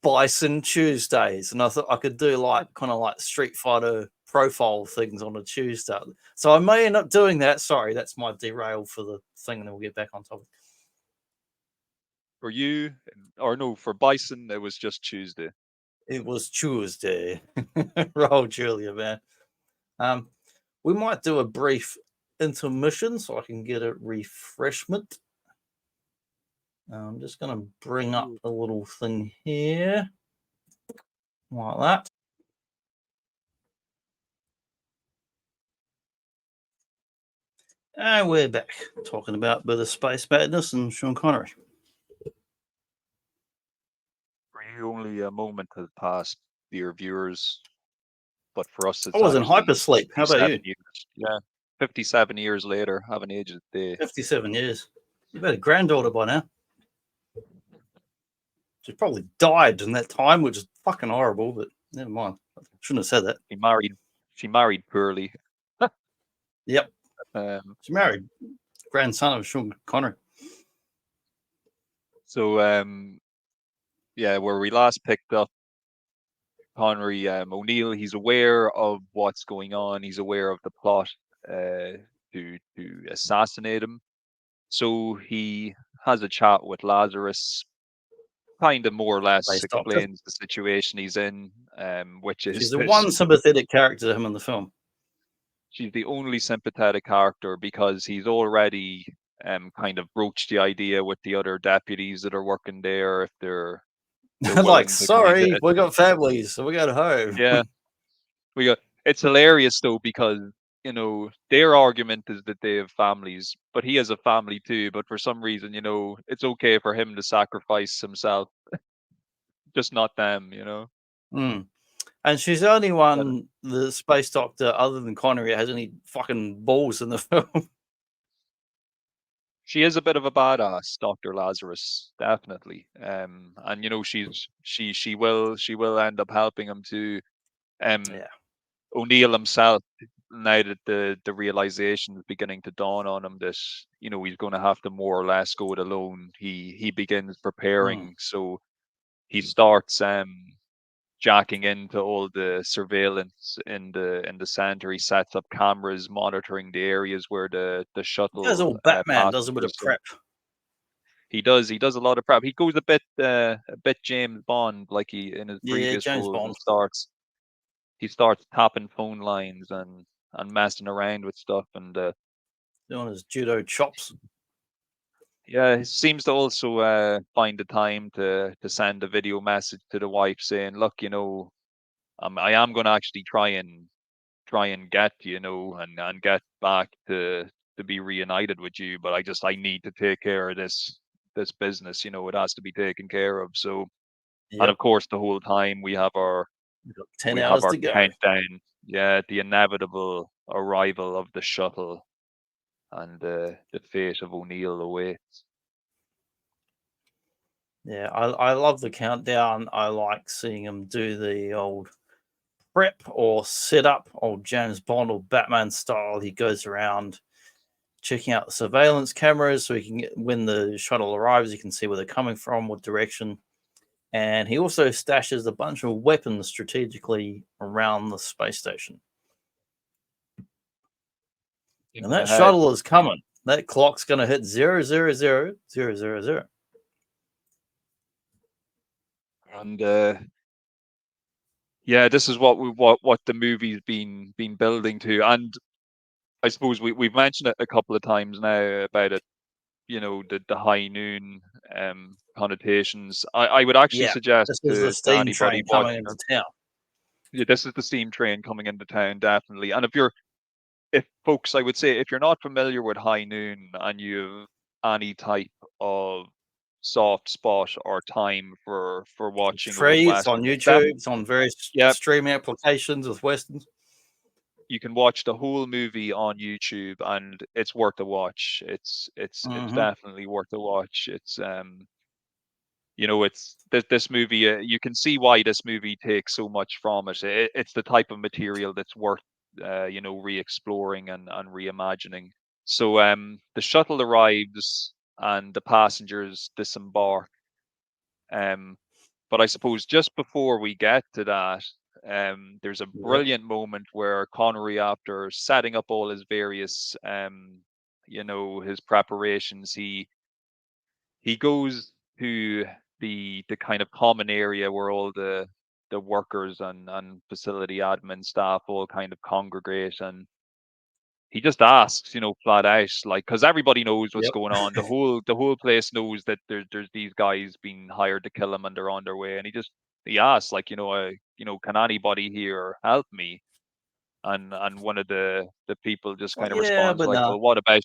Speaker 1: Bison Tuesdays? And I thought I could do like kind of like Street Fighter profile things on a Tuesday. So I may end up doing that. Sorry, that's my derail for the thing, and then we'll get back on topic.
Speaker 2: For you, or no, for Bison, it was just Tuesday.
Speaker 1: It was Tuesday. Roll, Julia, man. We might do a brief intermission so I can get a refreshment. I'm just going to bring up a little thing here, like that. And we're back talking about a bit of Space Madness and Sean Connery.
Speaker 2: For you, only a moment has passed, dear viewers. But for us, it's
Speaker 1: I was in
Speaker 2: actually
Speaker 1: hypersleep. How about you?
Speaker 2: 57 years. Yeah, 57 years later, haven't aged a day.
Speaker 1: 57 years. You've had a granddaughter by now. She probably died in that time, which is fucking horrible, but never mind. I shouldn't have said that.
Speaker 2: She married poorly.
Speaker 1: Yep. She married grandson of Sean Connery.
Speaker 2: So, yeah, where we last picked up, Connery, O'Neill, he's aware of what's going on. He's aware of the plot to assassinate him. So he has a chat with Lazarus, kind of more or less
Speaker 1: Space Doctor.
Speaker 2: explains the situation he's in, which is
Speaker 1: She's the one sympathetic character to him in the film.
Speaker 2: She's the only sympathetic character because he's already kind of broached the idea with the other deputies that are working there if they're
Speaker 1: like, sorry, we got families, so we got home.
Speaker 2: Yeah, it's hilarious though because their argument is that they have families, but he has a family too. But for some reason, it's okay for him to sacrifice himself, just not them.
Speaker 1: And she's the only one, the Space Doctor, other than Connery, has any fucking balls in the film.
Speaker 2: She is a bit of a badass, Dr. Lazarus, definitely. And she will end up helping him to
Speaker 1: Yeah.
Speaker 2: O'Neill himself, now that the realization is beginning to dawn on him that he's going to have to more or less go it alone. He begins preparing, so he starts jacking into all the surveillance in the center. He sets up cameras monitoring the areas where the shuttle.
Speaker 1: He does all Batman, does a bit of prep.
Speaker 2: He does a lot of prep. He goes a bit James Bond, like he in his previous
Speaker 1: James
Speaker 2: roles,
Speaker 1: Bond.
Speaker 2: and he starts tapping phone lines and messing around with stuff and
Speaker 1: doing his judo chops.
Speaker 2: Yeah, he seems to also find the time to send a video message to the wife saying, "Look, I am going to actually try and get and get back to be reunited with you, but I need to take care of this business. It has to be taken care of." So, and of course, the whole time we have our
Speaker 1: 10 hours to go.
Speaker 2: Countdown. Yeah, the inevitable arrival of the shuttle and the fate of O'Neill awaits.
Speaker 1: Yeah, I love the countdown. I like seeing him do the old prep or set up, old James Bond or Batman style. He goes around checking out the surveillance cameras so he can get, when the shuttle arrives, he can see where they're coming from, what direction. And he also stashes a bunch of weapons strategically around the space station. And that shuttle is coming. That clock's going to hit 0000000.
Speaker 2: And yeah, this is what the movie's been building to. And I suppose we've mentioned it a couple of times now about it, the high noon connotations. I would actually
Speaker 1: Yeah,
Speaker 2: suggest
Speaker 1: this is the
Speaker 2: to
Speaker 1: steam
Speaker 2: anybody
Speaker 1: train coming
Speaker 2: watching
Speaker 1: into
Speaker 2: it,
Speaker 1: town.
Speaker 2: yeah, this is the steam train coming into town, definitely. And if folks, I would say, if you're not familiar with high noon and you have any type of soft spot or time for
Speaker 1: It's
Speaker 2: watching old
Speaker 1: free. It's on
Speaker 2: westerns,
Speaker 1: YouTube. It's on various
Speaker 2: yeah,
Speaker 1: streaming applications with westerns.
Speaker 2: you can watch the whole movie on YouTube, and it's worth a watch. It's
Speaker 1: Hmm.
Speaker 2: definitely worth a watch. It's this movie. You can see why this movie takes so much from it. It's the type of material that's worth, re-exploring and reimagining. So, the shuttle arrives and the passengers disembark. Um, but I suppose just before we get to that, there's a
Speaker 1: Yep.
Speaker 2: brilliant moment where Connery, after setting up all his various, his preparations, he goes to the kind of common area where all the workers and facility admin staff all kind of congregate, and he just asks, flat out, like, because everybody knows what's
Speaker 1: Yep.
Speaker 2: going on. The whole place knows that there's these guys being hired to kill him and they're on their way, and he asks, like, can anybody here help me? And one of the people just
Speaker 1: Well,
Speaker 2: kind of
Speaker 1: yeah,
Speaker 2: responds
Speaker 1: but
Speaker 2: like,
Speaker 1: no.
Speaker 2: well, what about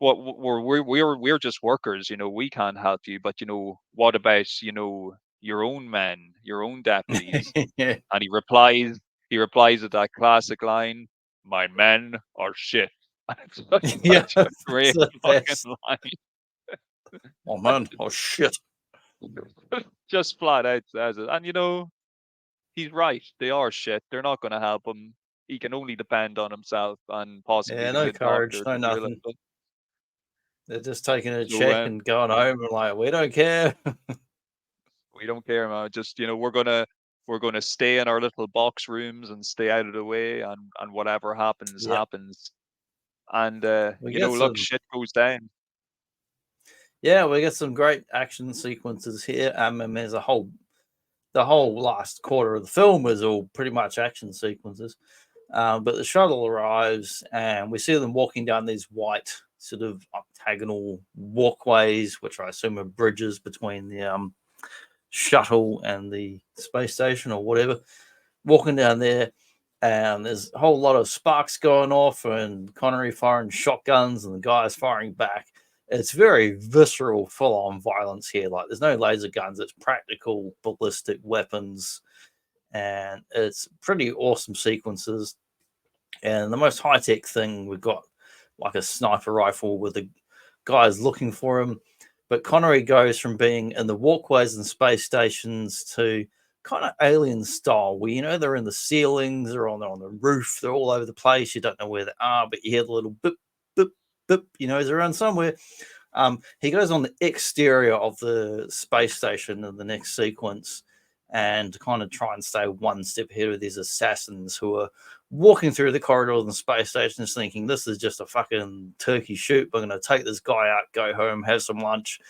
Speaker 2: we're just workers, we can't help you, but what about your own men, your own deputies?
Speaker 1: Yeah.
Speaker 2: And he replies with that classic line, "My men are shit." And it's
Speaker 1: Yeah,
Speaker 2: such a
Speaker 1: it's
Speaker 2: great
Speaker 1: the best.
Speaker 2: fucking line.
Speaker 1: Oh man, oh shit.
Speaker 2: Just flat out says it. And he's right. They are shit. They're not going to help him. He can only depend on himself and possibly
Speaker 1: Yeah,
Speaker 2: the
Speaker 1: no
Speaker 2: good
Speaker 1: courage,
Speaker 2: doctor
Speaker 1: no
Speaker 2: to heal
Speaker 1: nothing.
Speaker 2: him. But
Speaker 1: They're just taking a
Speaker 2: so
Speaker 1: check and going home and like, we don't care.
Speaker 2: we don't care, man. Just we're gonna stay in our little box rooms and stay out of the way, and whatever happens
Speaker 1: Yep.
Speaker 2: happens. And
Speaker 1: We get
Speaker 2: look,
Speaker 1: some
Speaker 2: shit goes down.
Speaker 1: Yeah, we get some great action sequences here. And there's the whole last quarter of the film is all pretty much action sequences. But the shuttle arrives and we see them walking down these white sort of octagonal walkways, which I assume are bridges between the shuttle and the space station or whatever. Walking down there, and there's a whole lot of sparks going off, and Connery firing shotguns, and the guys firing back. It's very visceral, full-on violence here. Like there's no laser guns; it's practical ballistic weapons, and it's pretty awesome sequences. And the most high-tech thing we've got, like a sniper rifle with the guys looking for him. But Connery goes from being in the walkways and space stations to kind of alien style, where they're in the ceilings, they're on the roof, they're all over the place. You don't know where they are, but you hear the little boop, boop, boop. He's around somewhere. He goes on the exterior of the space station in the next sequence and kind of try and stay one step ahead of these assassins who are walking through the corridor of the space station thinking this is just a fucking turkey shoot. We're going to take this guy out, go home, have some lunch.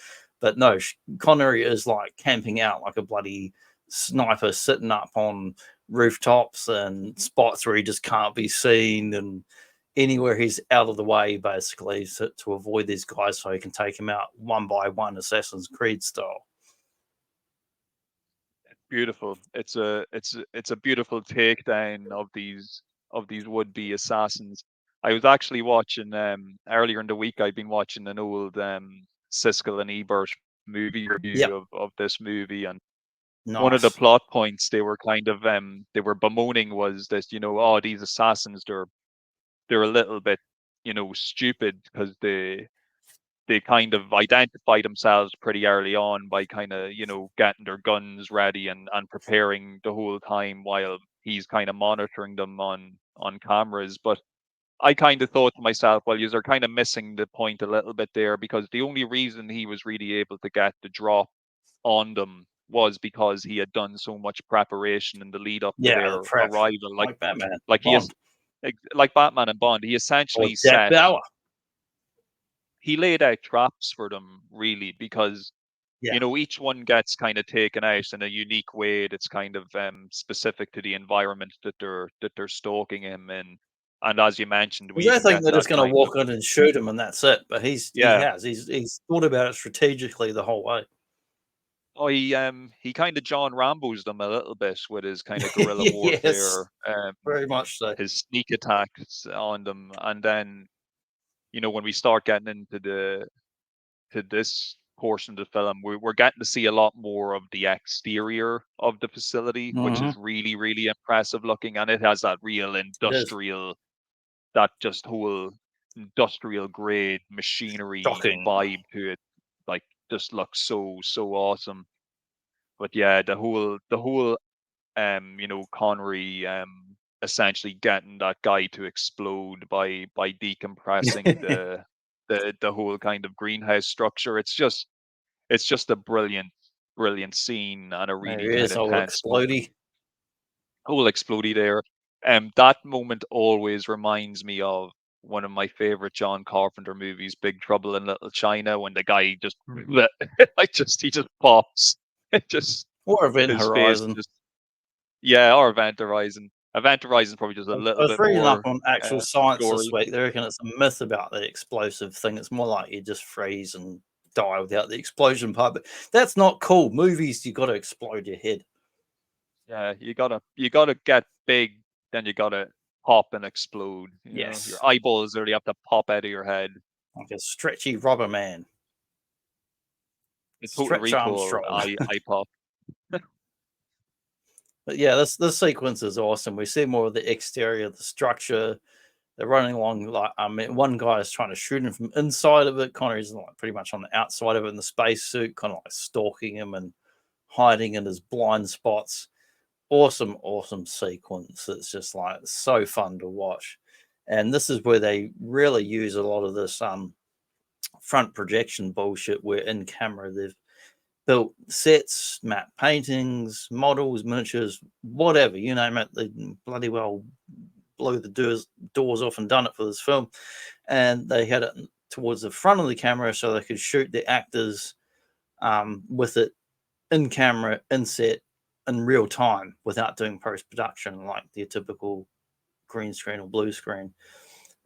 Speaker 1: But no, Connery is like camping out like a bloody sniper, sitting up on rooftops and spots where he just can't be seen, and anywhere he's out of the way basically to avoid these guys so he can take him out one by one, Assassin's Creed style.
Speaker 2: Beautiful. It's a beautiful takedown of these would-be assassins. I was actually watching earlier in the week. I've been watching an old Siskel and Ebert movie
Speaker 1: Yep.
Speaker 2: review of this movie, and one of the
Speaker 1: Nice.
Speaker 2: plot points they were kind of they were bemoaning was that oh, these assassins, they're a little bit stupid because they kind of identify themselves pretty early on by kind of getting their guns ready and preparing the whole time while he's kind of monitoring them on cameras. But I kind of thought to myself, well, you're kind of missing the point a little bit there, because the only reason he was really able to get the drop on them was because he had done so much preparation in the lead up to
Speaker 1: Yeah, the
Speaker 2: their
Speaker 1: prep,
Speaker 2: arrival. Like
Speaker 1: like Batman,
Speaker 2: like he is
Speaker 1: Bond,
Speaker 2: like Batman and Bond,
Speaker 1: or
Speaker 2: essentially
Speaker 1: Jack Bauer.
Speaker 2: he laid out traps for them, really, because
Speaker 1: Yeah.
Speaker 2: each one gets kind of taken out in a unique way that's kind of specific to the environment that they're stalking him in. And as you mentioned, we
Speaker 1: I
Speaker 2: even
Speaker 1: think
Speaker 2: get
Speaker 1: they're
Speaker 2: that
Speaker 1: just going to
Speaker 2: kind of
Speaker 1: walk in and shoot him, and that's it. But he's
Speaker 2: yeah.
Speaker 1: thought about it strategically the whole way.
Speaker 2: Oh, he kind of John Rambo's them a little bit with his kind of guerrilla
Speaker 1: Yes,
Speaker 2: warfare,
Speaker 1: very much so.
Speaker 2: his sneak attacks on them, and then when we start getting into this portion of the film, we're getting to see a lot more of the exterior of the facility, which
Speaker 1: Mhm.
Speaker 2: is really, really impressive looking, and it has that real
Speaker 1: It is
Speaker 2: industrial, that just whole industrial grade machinery
Speaker 1: shocking.
Speaker 2: vibe to it. Like, just looks so awesome. But yeah, the whole Connery essentially getting that guy to explode by decompressing the whole kind of greenhouse structure. It's just a brilliant scene and a really
Speaker 1: There he
Speaker 2: kind
Speaker 1: is,
Speaker 2: of
Speaker 1: old
Speaker 2: intense moment.
Speaker 1: explodey.
Speaker 2: Whole explodey there. That moment always reminds me of one of my favorite John Carpenter movies, Big Trouble in Little China, when the guy just he just pops. It just
Speaker 1: Or Event
Speaker 2: his face
Speaker 1: Horizon.
Speaker 2: just yeah, or Event Horizon. Event Horizon's probably just a
Speaker 1: I
Speaker 2: little
Speaker 1: was
Speaker 2: bit
Speaker 1: reading up
Speaker 2: more
Speaker 1: on actual science this
Speaker 2: gory.
Speaker 1: week. They reckon it's a myth about the explosive thing. It's more like you just freeze and die without the explosion part. But that's not cool. Movies, you got to explode your head.
Speaker 2: Yeah, you gotta get big, then you gotta pop and explode.
Speaker 1: Yes,
Speaker 2: Your eyeballs literally have to pop out of your head.
Speaker 1: like a stretchy rubber man.
Speaker 2: The Total
Speaker 1: Stretch
Speaker 2: Recall
Speaker 1: Armstrong.
Speaker 2: eye pop.
Speaker 1: But yeah, this sequence is awesome. We see more of the exterior, the structure. They're running along like one guy is trying to shoot him from inside of it. Connery's like pretty much on the outside of it in the spacesuit, kind of like stalking him and hiding in his blind spots. Awesome sequence. It's just like so fun to watch. And this is where they really use a lot of this front projection bullshit where in camera they've built sets, matte paintings, models, miniatures, whatever, you name it. They bloody well blew the doors off and done it for this film. And they had it towards the front of the camera so they could shoot the actors with it in camera, in set, in real time without doing post production like the typical green screen or blue screen.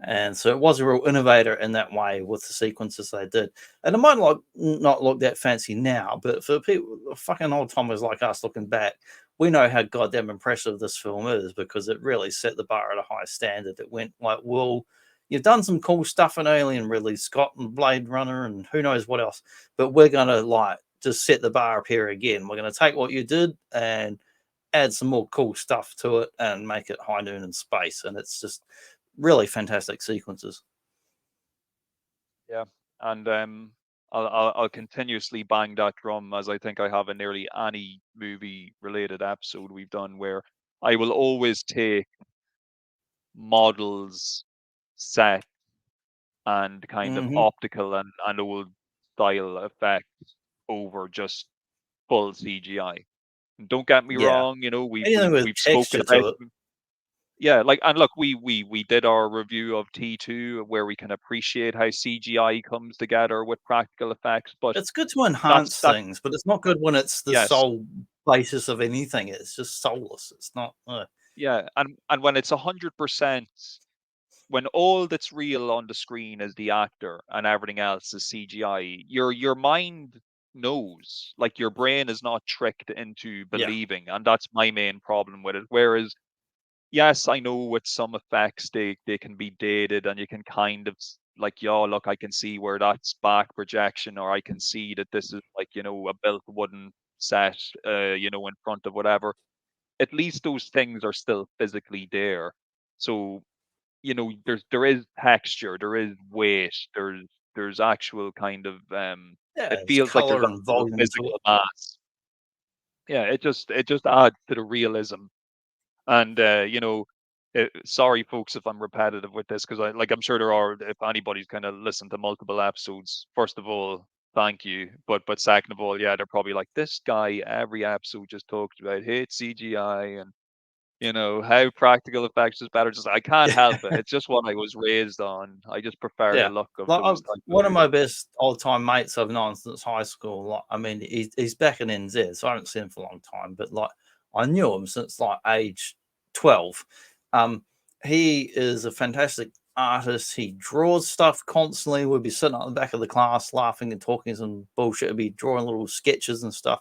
Speaker 1: And so it was a real innovator in that way with the sequences they did. And it might not look that fancy now, but for people, fucking old timers like us looking back, we know how goddamn impressive this film is because it really set the bar at a high standard. It went like, well, you've done some cool stuff in Alien, Ridley Scott and Blade Runner and who knows what else, but we're going to like just set the bar up here again. We're going to take what you did and add some more cool stuff to it and make it high noon in space. And it's just really fantastic sequences.
Speaker 2: Yeah, and I'll continuously bang that drum as I think I have in nearly any movie related episode we've done where I will always take models, set, and kind of
Speaker 1: Mm-hmm.
Speaker 2: optical and old style effects over just full CGI. Don't get me
Speaker 1: Yeah.
Speaker 2: wrong,
Speaker 1: Anything with
Speaker 2: we've spoken
Speaker 1: texture
Speaker 2: about
Speaker 1: to it.
Speaker 2: yeah, like and look, we did our review of T2 where we can appreciate how CGI comes together with practical effects, but
Speaker 1: It's good to enhance
Speaker 2: that's
Speaker 1: things, but it's not good when it's the
Speaker 2: yes,
Speaker 1: sole basis of anything. It's just soulless. It's not.
Speaker 2: yeah, and when it's 100%, when all that's real on the screen is the actor and everything else is CGI, your mind knows, like your brain is not tricked into
Speaker 1: Yeah.
Speaker 2: believing, and that's my main problem with it. Whereas yes, I know with some effects they can be dated and you can kind of like, yeah, look, I can see where that's back projection, or I can see that this is like, a built wooden set, in front of whatever. At least those things are still physically there. So, there is texture, there is weight, there's actual kind of
Speaker 1: Yeah.
Speaker 2: it
Speaker 1: It's
Speaker 2: feels like there's
Speaker 1: color and
Speaker 2: actual
Speaker 1: volume to
Speaker 2: physical
Speaker 1: it.
Speaker 2: mass. Yeah, it just adds to the realism. And sorry, folks, if I'm repetitive with this, because I'm sure there are. If anybody's kind of listened to multiple episodes, first of all, thank you. But second of all, yeah, they're probably like, this guy every episode just talks about hate CGI and how practical effects is better. Just I can't help it. It's just what I was raised on. I just prefer the
Speaker 1: Yeah.
Speaker 2: look of
Speaker 1: Like
Speaker 2: those type of
Speaker 1: one of my
Speaker 2: movies.
Speaker 1: best old time mates I've known since high school. Like, I mean, he's back in NZ, so I haven't seen him for a long time. But like, I knew him since like age 12. Um, he is a fantastic artist. He draws stuff constantly. We'd be sitting at the back of the class laughing and talking some bullshit. He'd be drawing little sketches and stuff.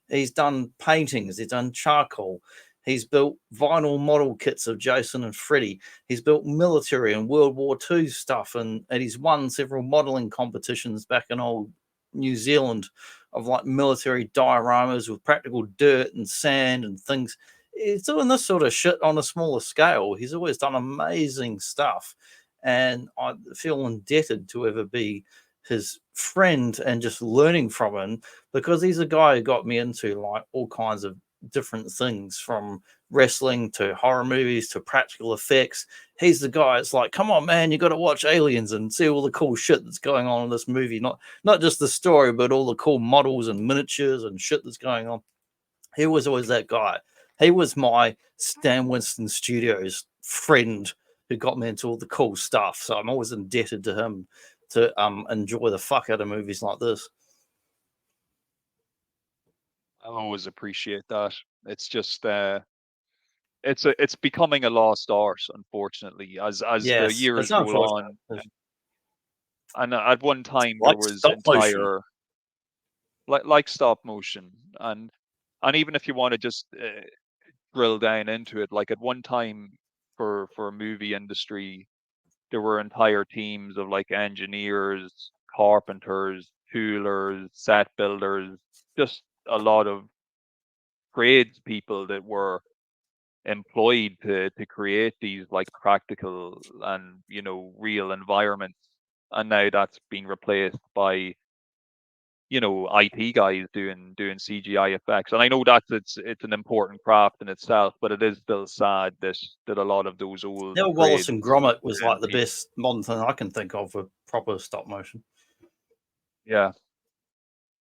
Speaker 1: He's done paintings. He's done charcoal. He's built vinyl model kits of Jason and Freddy. He's built military and World War II stuff, and he's won several modeling competitions back in old New Zealand of like military dioramas with practical dirt and sand and things. He's doing this sort of shit on a smaller scale. He's always done amazing stuff, and I feel indebted to ever be his friend and just learning from him, because he's a guy who got me into like all kinds of different things, from wrestling to horror movies to practical effects. He's the guy. It's like, come on, man, you got to watch Aliens and see all the cool shit that's going on in this movie. Not just the story, but all the cool models and miniatures and shit that's going on. He was always that guy. He was my Stan Winston Studios friend who got me into all the cool stuff. So I'm always indebted to him to enjoy the fuck out of movies like this.
Speaker 2: I always appreciate that. It's just it's becoming a lost art, unfortunately, as the
Speaker 1: Yes,
Speaker 2: years
Speaker 1: it's
Speaker 2: roll
Speaker 1: unfortunate.
Speaker 2: on. And at one time there
Speaker 1: Like
Speaker 2: was
Speaker 1: stop motion.
Speaker 2: entire like stop motion, and even if you want to just drill down into it, like at one time for movie industry, there were entire teams of like engineers, carpenters, toolers, set builders, just a lot of tradespeople that were employed to create these like practical and real environments. And now that's being replaced by IT guys doing CGI effects. And I know that it's an important craft in itself, but it is still sad that a lot of those old
Speaker 1: Neil Wallace
Speaker 2: trades
Speaker 1: and Gromit was like the
Speaker 2: people,
Speaker 1: best modern thing I can think of for proper stop motion.
Speaker 2: yeah.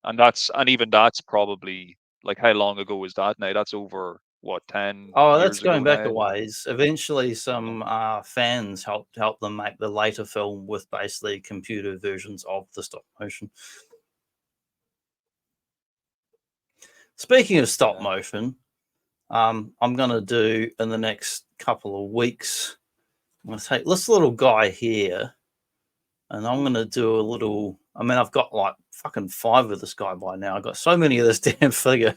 Speaker 2: And even that's probably, like, how long ago was that now? That's over what, 10
Speaker 1: Oh, that's
Speaker 2: years
Speaker 1: going
Speaker 2: ago
Speaker 1: back a
Speaker 2: now?
Speaker 1: ways. Eventually, some fans helped them make the later film with basically computer versions of the stop motion. Speaking of stop
Speaker 2: Yeah.
Speaker 1: motion, I'm going to do in the next couple of weeks, I'm going to take this little guy here, and I'm going to do a little. I mean, I've got like fucking 5 of this guy by now. I've got so many of this damn figure.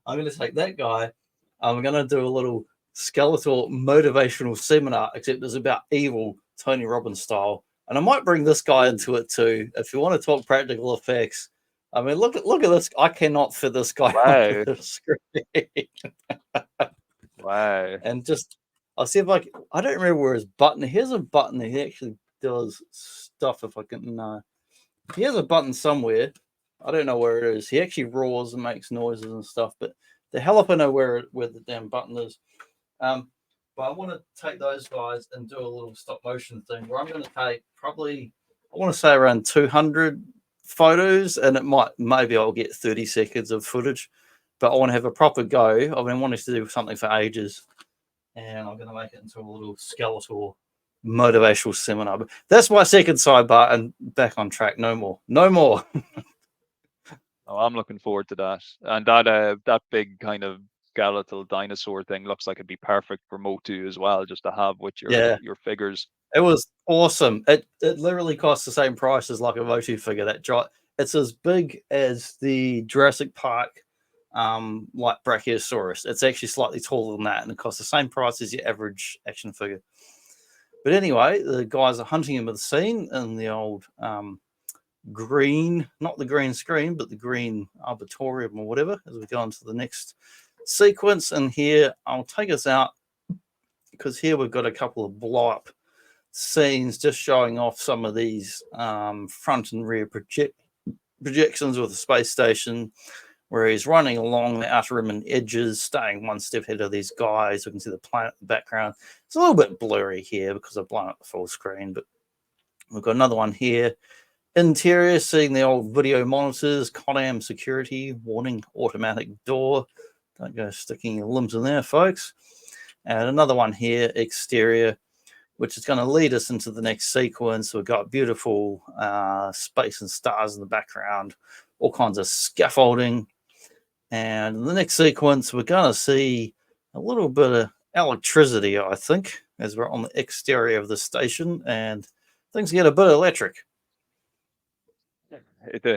Speaker 1: I'm going to take that guy. I'm going to do a little skeletal motivational seminar, except it's about evil, Tony Robbins style. And I might bring this guy into it too. If you want to talk practical effects, I mean, look at this. I cannot fit this guy
Speaker 2: Wow.
Speaker 1: onto the screen.
Speaker 2: Wow.
Speaker 1: And just, I'll see if I don't remember where his button. Here's a button. He actually does stuff. If I can, he has a button somewhere. I don't know where it is. He actually roars and makes noises and stuff, but the hell if I know where the damn button is. But I want to take those guys and do a little stop motion thing where I'm going to take probably, I want to say around 200 photos, and maybe I'll get 30 seconds of footage, but I want to have a proper go. I've been wanting to do something for ages, and I'm going to make it into a little skeletal motivational seminar. But that's my second sidebar, and back on track. No more.
Speaker 2: Oh, I'm looking forward to that. And that big kind of skeletal dinosaur thing looks like it'd be perfect for Motu as well, just to have with
Speaker 1: Yeah,
Speaker 2: your figures.
Speaker 1: it was awesome. It literally costs the same price as like a Motu figure. It's as big as the Jurassic Park like Brachiosaurus. It's actually slightly taller than that, and it costs the same price as your average action figure. But anyway, the guys are hunting him with the scene in the old green, not the green screen, but the green arboretum or whatever, as we go on to the next sequence. And here I'll take us out, because here we've got a couple of blow up scenes just showing off some of these front and rear projections with the space station, where he's running along the outer rim and edges, staying one step ahead of these guys. We can see the planet in the background. It's a little bit blurry here because I've blown up the full screen, but we've got another one here. Interior, seeing the old video monitors, Conam security, warning, automatic door. Don't go sticking your limbs in there, folks. And another one here, exterior, which is going to lead us into the next sequence. We've got beautiful space and stars in the background, all kinds of scaffolding. And in the next sequence, we're going to see a little bit of electricity, I think, as we're on the exterior of the station, and things get a bit electric.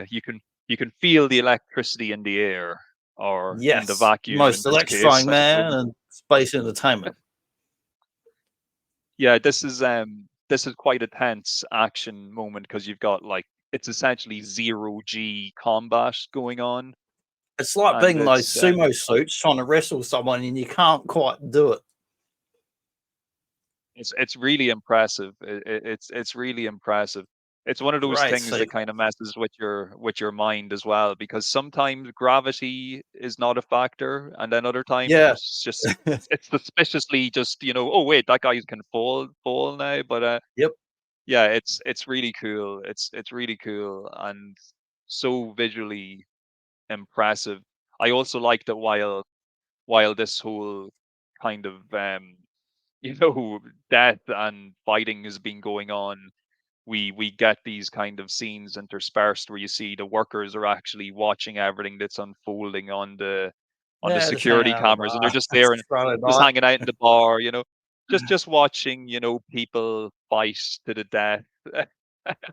Speaker 2: You can feel the electricity in the air or in the
Speaker 1: Yes,
Speaker 2: vacuum in
Speaker 1: most
Speaker 2: this case,
Speaker 1: electrifying
Speaker 2: I
Speaker 1: man
Speaker 2: suppose.
Speaker 1: and space entertainment.
Speaker 2: Yeah, this is quite a tense action moment because you've got like it's essentially zero G combat going on,
Speaker 1: It's like
Speaker 2: and
Speaker 1: being in those sumo suits trying to wrestle someone and you can't quite do it.
Speaker 2: it's really impressive. It's really impressive. It's one of those
Speaker 1: Great
Speaker 2: things that
Speaker 1: sequence.
Speaker 2: kind of messes with your mind as well, because sometimes gravity is not a factor, and then other times
Speaker 1: Yeah.
Speaker 2: it's suspiciously just, oh wait, that guy can fall now. But
Speaker 1: Yep.
Speaker 2: yeah, it's really cool. It's really cool and so visually impressive. I also like that while this whole kind of you know, death and fighting has been going on, we get these kind of scenes interspersed where you see the workers are actually watching everything that's unfolding on the
Speaker 1: Yeah, just hanging
Speaker 2: security
Speaker 1: out at the
Speaker 2: cameras, and they're
Speaker 1: bar.
Speaker 2: just there
Speaker 1: It's
Speaker 2: and
Speaker 1: Friday
Speaker 2: just
Speaker 1: night.
Speaker 2: hanging out in the bar, just watching, people fight to the death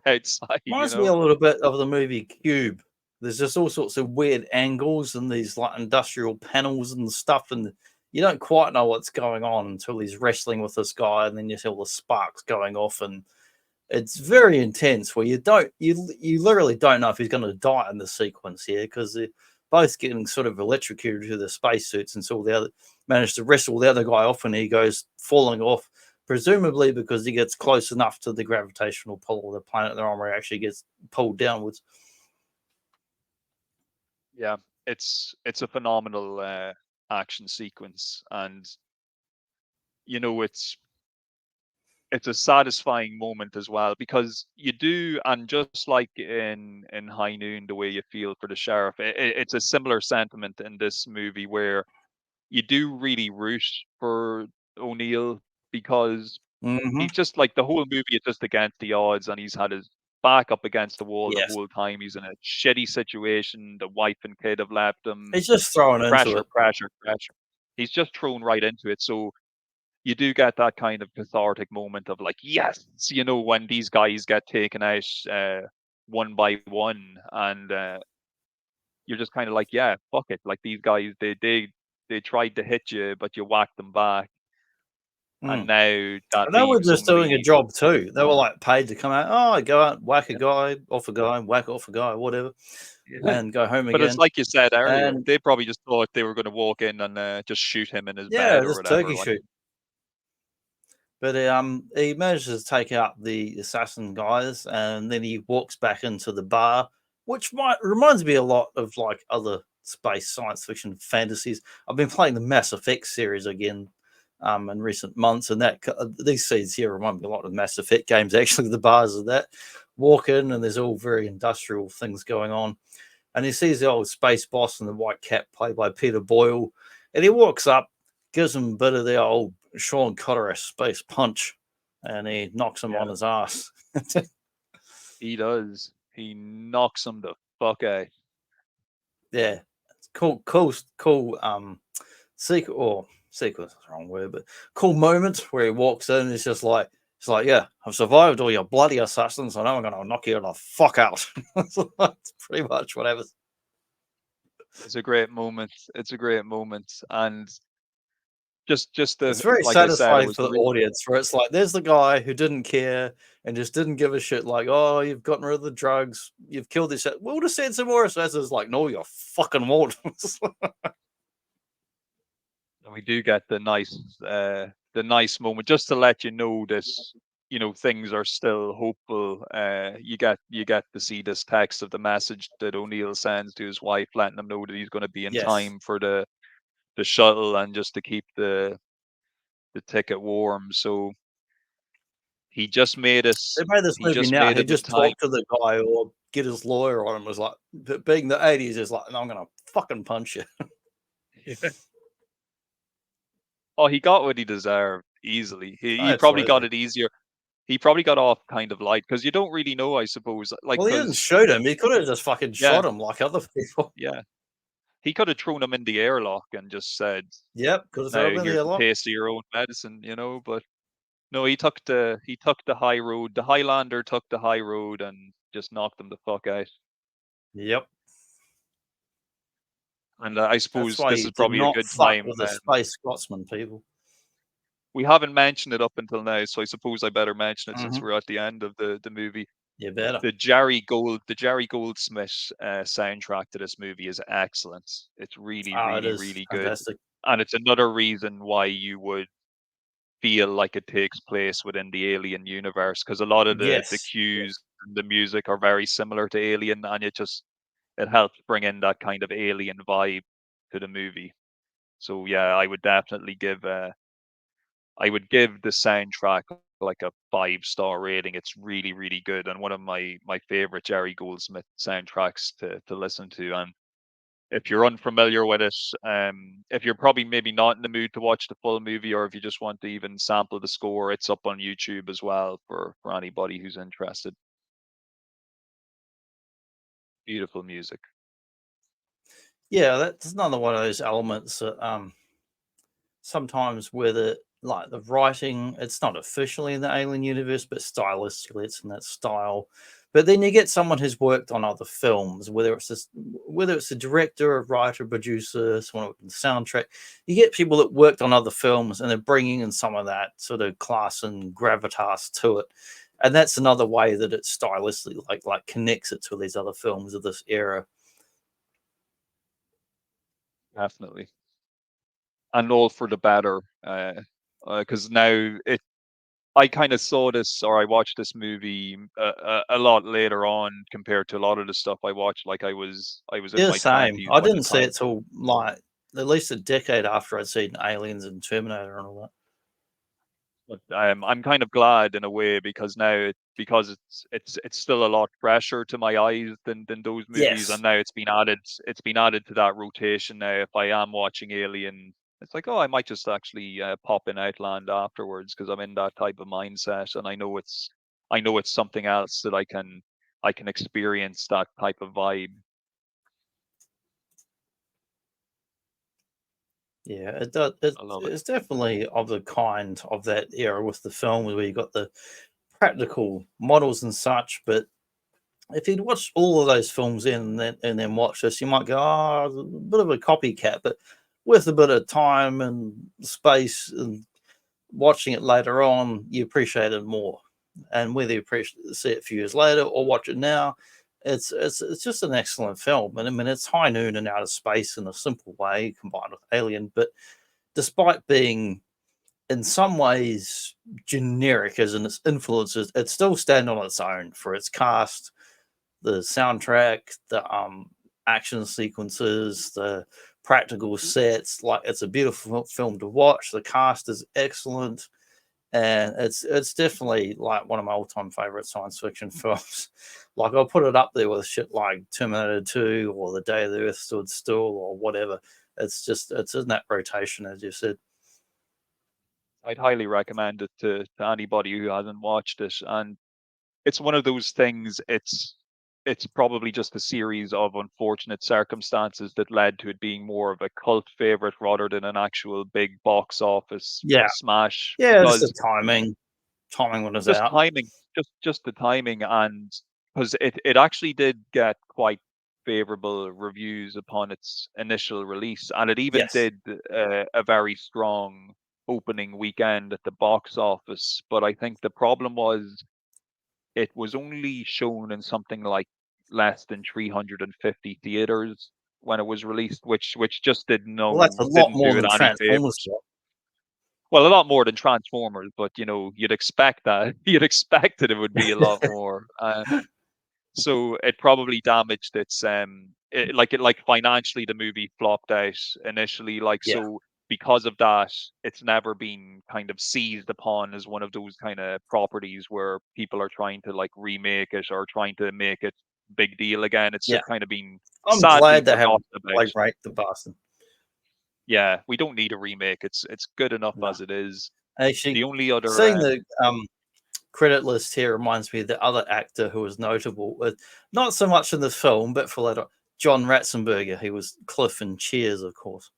Speaker 2: outside,
Speaker 1: Reminds me a little bit of the movie Cube. There's just all sorts of weird angles and these like industrial panels and stuff, and you don't quite know what's going on until he's wrestling with this guy, and then you see all the sparks going off, and it's very intense. Where you literally don't know if he's going to die in the sequence here because they're both getting sort of electrocuted to the spacesuits until the other manage to wrestle the other guy off, and he goes falling off. Presumably because he gets close enough to the gravitational pull of the planet they're on where he actually gets pulled downwards.
Speaker 2: Yeah, it's a phenomenal action sequence, and it's a satisfying moment as well, because you do, and just like in High Noon, the way you feel for the sheriff, it's a similar sentiment in this movie where you do really root for O'Neill, because
Speaker 1: Mm-hmm.
Speaker 2: he's just like, the whole movie is just against the odds, and he's had his back up against the wall the
Speaker 1: Yes.
Speaker 2: whole time. He's in a shitty situation. The wife and kid have left him.
Speaker 1: He's just thrown into
Speaker 2: Pressure,
Speaker 1: it.
Speaker 2: pressure, pressure. He's just thrown right into it. So you do get that kind of cathartic moment of like, yes, when these guys get taken out one by one, and you're just kind of like, yeah, fuck it. Like, these guys, they tried to hit you, but you whacked them back, and
Speaker 1: Mm.
Speaker 2: now that
Speaker 1: And they were
Speaker 2: leaves
Speaker 1: just doing a
Speaker 2: only
Speaker 1: job too. They were like paid to come out. Oh, go out, whack a guy, off a guy, whack off a guy, whatever,
Speaker 2: yeah.
Speaker 1: and go home
Speaker 2: But it's
Speaker 1: again.
Speaker 2: like you said earlier,
Speaker 1: And
Speaker 2: they probably just thought they were going to walk in and just shoot him in his
Speaker 1: yeah,
Speaker 2: bed or
Speaker 1: just
Speaker 2: whatever.
Speaker 1: turkey
Speaker 2: Like,
Speaker 1: shoot. But he manages to take out the assassin guys, and then he walks back into the bar, which reminds me a lot of like other space science fiction fantasies. I've been playing the Mass Effect series again in recent months, and these scenes here remind me a lot of Mass Effect games. Actually, the bars of that walk in, and there's all very industrial things going on, and he sees the old space boss in the white cap, played by Peter Boyle, and he walks up, gives him a bit of the old Sean Connery space punch, and he knocks him
Speaker 2: yeah,
Speaker 1: on his ass.
Speaker 2: he does. He knocks him the fuck out.
Speaker 1: Yeah, it's cool. Sequence is the wrong word, but cool moment where he walks in. And it's like, yeah, I've survived all your bloody assassins, and now I'm gonna knock you the fuck out. That's pretty much what happens.
Speaker 2: It's a great moment. It's a great moment, and just
Speaker 1: It's
Speaker 2: the
Speaker 1: very
Speaker 2: like I said, it
Speaker 1: satisfying
Speaker 2: was
Speaker 1: for the audience, where it's like, there's the guy who didn't care and just didn't give a shit. Like, oh, you've gotten rid of the drugs, you've killed this. We'll just send some more assassins. Like, no, you fucking won't.
Speaker 2: and we do get the nice moment just to let you know this. Things are still hopeful. You get to see this text of the message that O'Neill sends to his wife, letting him know that he's going to be in
Speaker 1: Yes,
Speaker 2: time for the shuttle, and just to keep the ticket warm. So he just made us.
Speaker 1: they made this
Speaker 2: He
Speaker 1: movie
Speaker 2: just
Speaker 1: now.
Speaker 2: made
Speaker 1: He
Speaker 2: it in
Speaker 1: just
Speaker 2: time.
Speaker 1: talked to the guy or get his lawyer on him. Was like, but being the '80s is like, no, I'm gonna fucking punch you.
Speaker 2: Oh, he got what he deserved easily. He probably got
Speaker 1: Absolutely.
Speaker 2: it easier. He probably got off kind of light, because you don't really know, I suppose. Like,
Speaker 1: Well, he didn't
Speaker 2: because
Speaker 1: shoot him. He could have just fucking
Speaker 2: yeah,
Speaker 1: shot him like other people.
Speaker 2: yeah, he could have thrown him in the airlock and just said,
Speaker 1: Yep, could have
Speaker 2: "Now
Speaker 1: thrown him in
Speaker 2: here's
Speaker 1: the
Speaker 2: the
Speaker 1: airlock.
Speaker 2: taste of your own medicine," But no, he took the high road. The Highlander took the high road and just knocked him the fuck out.
Speaker 1: Yep.
Speaker 2: And I
Speaker 1: That's
Speaker 2: suppose
Speaker 1: why
Speaker 2: this
Speaker 1: you
Speaker 2: is
Speaker 1: do
Speaker 2: probably a
Speaker 1: not
Speaker 2: good
Speaker 1: fuck
Speaker 2: time.
Speaker 1: with the Space Scotsman, people.
Speaker 2: We haven't mentioned it up until now, so I suppose I better mention it since
Speaker 1: Mhm.
Speaker 2: we're at the end of the movie.
Speaker 1: You better.
Speaker 2: The Jerry Goldsmith soundtrack to this movie is excellent. It's really,
Speaker 1: Oh, it
Speaker 2: really,
Speaker 1: is
Speaker 2: really good,
Speaker 1: fantastic.
Speaker 2: and it's another reason why you would feel like it takes place within the Alien universe, because a lot of the
Speaker 1: Yes.
Speaker 2: cues and the music are very similar to Alien, and it helps bring in that kind of Alien vibe to the movie. So yeah, I would give the soundtrack like a 5-star rating. It's really, really good, and one of my favorite Jerry Goldsmith soundtracks to listen to. And if you're unfamiliar with it, if you're probably maybe not in the mood to watch the full movie, or if you just want to even sample the score, it's up on YouTube as well for anybody who's interested. Beautiful music.
Speaker 1: Yeah, that's another one of those elements that sometimes with it, like the writing, it's not officially in the Alien universe, but stylistically, it's in that style. But then you get someone who's worked on other films, whether it's a director, a writer, producer, someone with the soundtrack. You get people that worked on other films, and they're bringing in some of that sort of class and gravitas to it. And that's another way that it stylistically like connects it to these other films of this era.
Speaker 2: Definitely. And all for the better, because now I kind of saw this, or I watched this movie a lot later on compared to a lot of the stuff I watched. Like I was in
Speaker 1: Yeah,
Speaker 2: my
Speaker 1: same.
Speaker 2: twenties
Speaker 1: I
Speaker 2: when the
Speaker 1: didn't see
Speaker 2: time.
Speaker 1: it till like at least a decade after I'd seen Aliens and Terminator and all that.
Speaker 2: But I'm kind of glad in a way, because now because it's still a lot fresher to my eyes than those movies, and
Speaker 1: Yes.
Speaker 2: now it's been added to that rotation. Now, if I am watching Alien, it's like, oh, I might just actually pop in Outland afterwards, because I'm in that type of mindset, and I know it's something else that I can experience that type of vibe.
Speaker 1: Yeah, it does.
Speaker 2: I love it.
Speaker 1: It's definitely of the kind of that era with the films where you got the practical models and such. But if you'd watched all of those films in and then watch this, you might go, oh, it's a bit of a copycat. But with a bit of time and space and watching it later on, you appreciate it more. And whether you appreciate see it a few years later or watch it now, it's just an excellent film. And I mean, it's high noon and outer space in a simple way combined with Alien. But despite being in some ways generic as in its influences, it still stand on its own for its cast, the soundtrack, the action sequences, the practical sets. Like it's a beautiful film to watch. The cast is excellent, and it's definitely like one of my all time favorite science fiction films. Like I'll put it up there with shit like Terminator 2 or The Day the Earth Stood Still or whatever. It's in that rotation as you said.
Speaker 2: I'd highly recommend it to anybody who hasn't watched it. And it's one of those things. It's probably just a series of unfortunate circumstances that led to it being more of a cult favorite rather than an actual big box office
Speaker 1: Yeah,
Speaker 2: smash.
Speaker 1: yeah, it's the
Speaker 2: Because
Speaker 1: timing when it's
Speaker 2: just
Speaker 1: out.
Speaker 2: timing, just the timing, and because it actually did get quite favorable reviews upon its initial release, and it even
Speaker 1: Yes,
Speaker 2: did a very strong opening weekend at the box office. But I think the problem was it was only shown in something like less than 350 theaters when it was released, which just
Speaker 1: well, that's a lot
Speaker 2: didn't
Speaker 1: more
Speaker 2: do it
Speaker 1: than
Speaker 2: any
Speaker 1: Transformers
Speaker 2: favors.
Speaker 1: got.
Speaker 2: Well, a lot more than Transformers, but you'd expect that. You'd expect that it would be a lot more. So it probably damaged its like financially the movie flopped out initially. Like,
Speaker 1: Yeah,
Speaker 2: so because of that, it's never been kind of seized upon as one of those kind of properties where people are trying to like remake it or trying to make it big deal again. It's
Speaker 1: yeah.
Speaker 2: just kind of been
Speaker 1: I'm
Speaker 2: sadly
Speaker 1: glad they haven't
Speaker 2: forgotten about.
Speaker 1: like raped the bastard.
Speaker 2: Yeah, we don't need a remake. It's good enough
Speaker 1: No,
Speaker 2: as it is.
Speaker 1: actually,
Speaker 2: The only other
Speaker 1: seeing the credit list here reminds me of the other actor who was notable with not so much in the film, but for later. John Ratzenberger. He was Cliff in Cheers, of course.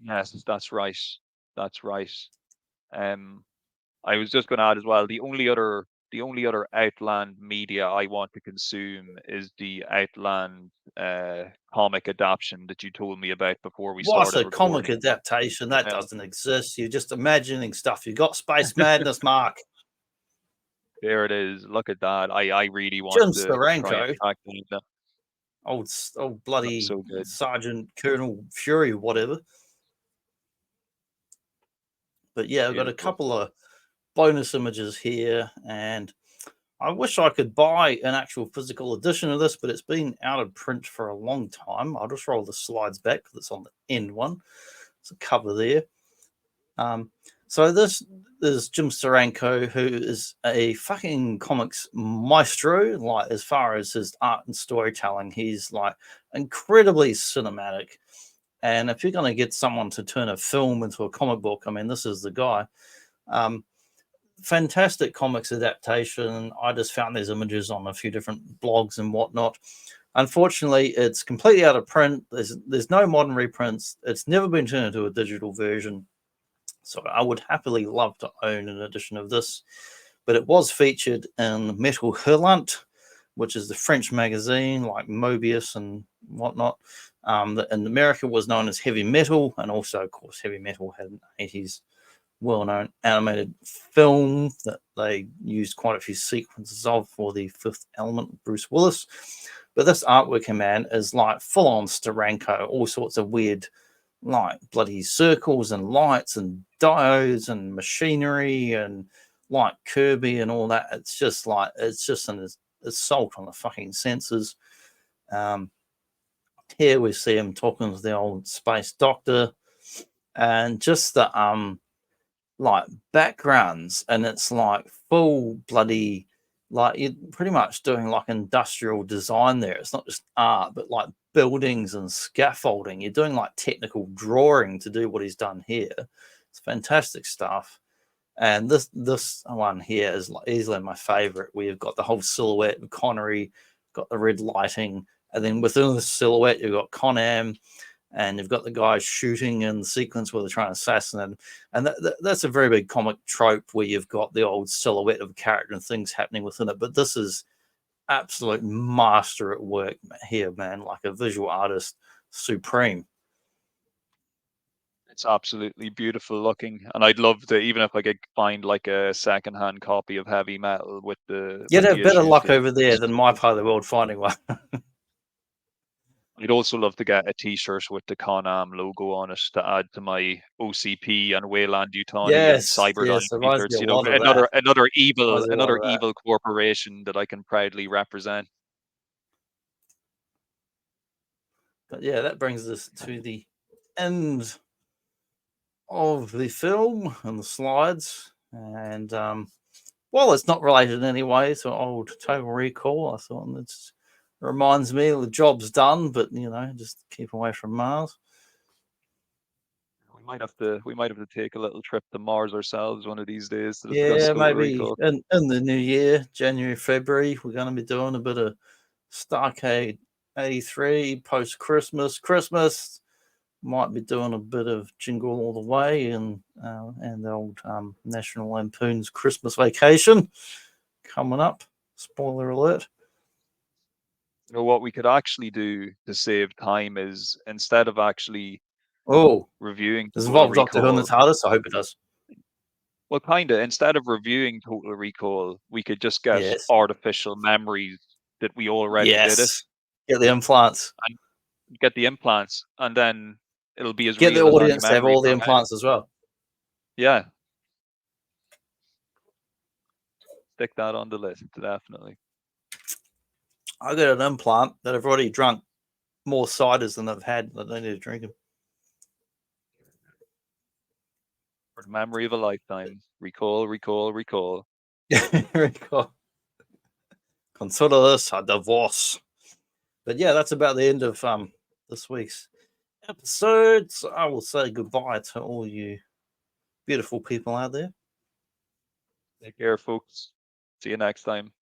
Speaker 2: Yes, that's right. That's right. I was just going to add as well. The only other Outland media I want to consume is the Outland comic adaptation that you told me about before we
Speaker 1: What's
Speaker 2: started
Speaker 1: a comic
Speaker 2: recording.
Speaker 1: adaptation? That doesn't exist. You're just imagining stuff. You got Space Madness, Mark.
Speaker 2: There it is. Look at that. I really want
Speaker 1: Jim
Speaker 2: to try and
Speaker 1: Steranko,
Speaker 2: track that down.
Speaker 1: old bloody
Speaker 2: So good.
Speaker 1: Sergeant Colonel Fury, whatever. But yeah, I've got a
Speaker 2: Beautiful.
Speaker 1: couple of bonus images here, and I wish I could buy an actual physical edition of this, but it's been out of print for a long time. I'll just roll the slides back because it's on the end one. There's a cover there. So this is Jim Steranko, who is a fucking comics maestro. Like, as far as his art and storytelling, he's like incredibly cinematic. And if you're going to get someone to turn a film into a comic book, I mean, this is the guy. Fantastic comics adaptation. I just found these images on a few different blogs and whatnot. Unfortunately, it's completely out of print. There's no modern reprints. It's never been turned into a digital version. So I would happily love to own an edition of this. But it was featured in Metal Hurlant, which is the French magazine like Mobius and whatnot. In America was known as Heavy Metal, and also, of course, Heavy Metal had an 80s well-known animated film that they used quite a few sequences of for the Fifth Element, Bruce Willis. But this artwork, man, is like full-on Steranko, all sorts of weird, like bloody circles and lights and diodes and machinery and like Kirby and all that. It's just an assault on the fucking senses. Here we see him talking to the old space doctor, and just the like backgrounds, and it's like full bloody, like you're pretty much doing like industrial design there. It's not just art, but like buildings and scaffolding. You're doing like technical drawing to do what he's done here. It's fantastic stuff. And this one here is like easily my favorite, where you've got the whole silhouette of Connery, got the red lighting, and then within the silhouette you've got Conam, and you've got the guy shooting in the sequence where they're trying to assassinate him. And that's a very big comic trope, where you've got the old silhouette of a character and things happening within it. But this is absolute master at work here, man, like a visual artist supreme.
Speaker 2: It's absolutely beautiful looking, and I'd love to, even if I could find like a secondhand copy of Heavy Metal with the.
Speaker 1: You'd
Speaker 2: with
Speaker 1: have
Speaker 2: the
Speaker 1: better
Speaker 2: issues,
Speaker 1: luck
Speaker 2: because
Speaker 1: over there than my part of the world finding one.
Speaker 2: I'd also love to get a T-shirt with the Con-Am logo on it to add to my OCP and Wayland Yutani and
Speaker 1: Yes,
Speaker 2: Cyberdyne
Speaker 1: reminds me
Speaker 2: T-shirts.
Speaker 1: a
Speaker 2: You know,
Speaker 1: lot of that.
Speaker 2: another
Speaker 1: Reminds me a lot of that.
Speaker 2: evil corporation that I can proudly represent.
Speaker 1: But yeah, that brings us to the end of the film and the slides. And well, it's not related in any way to old Total Recall. I thought it reminds me the job's done, but just keep away from Mars.
Speaker 2: We might have to take a little trip to Mars ourselves one of these days to discuss
Speaker 1: Yeah,
Speaker 2: Total
Speaker 1: maybe
Speaker 2: Recall.
Speaker 1: in the new year, January, February, we're going to be doing a bit of Starcade 83 post Christmas. Might be doing a bit of Jingle All the Way and the old National Lampoon's Christmas Vacation coming up. Spoiler alert.
Speaker 2: You know what we could actually do to save time is, instead of actually reviewing
Speaker 1: Does it
Speaker 2: Total
Speaker 1: involve Doctor Who in the
Speaker 2: Recall,
Speaker 1: TARDIS? I hope it does.
Speaker 2: well, kinda, instead of reviewing Total Recall, we could just get
Speaker 1: Yes.
Speaker 2: artificial memories that we already did it,
Speaker 1: Yes. Get the implants.
Speaker 2: and get the implants, and then it'll be as
Speaker 1: Get the
Speaker 2: real as any
Speaker 1: audience to have
Speaker 2: memory
Speaker 1: all the
Speaker 2: from it.
Speaker 1: implants as well.
Speaker 2: Yeah. Stick that on the list, definitely.
Speaker 1: I got an implant that I've already drunk more ciders than I've had. I don't need to drink them.
Speaker 2: For the memory of a lifetime. Recall.
Speaker 1: Recall. Consider this a divorce. But yeah, that's about the end of this week's episode. So I will say goodbye to all you beautiful people out there.
Speaker 2: Take care, folks. See you next time.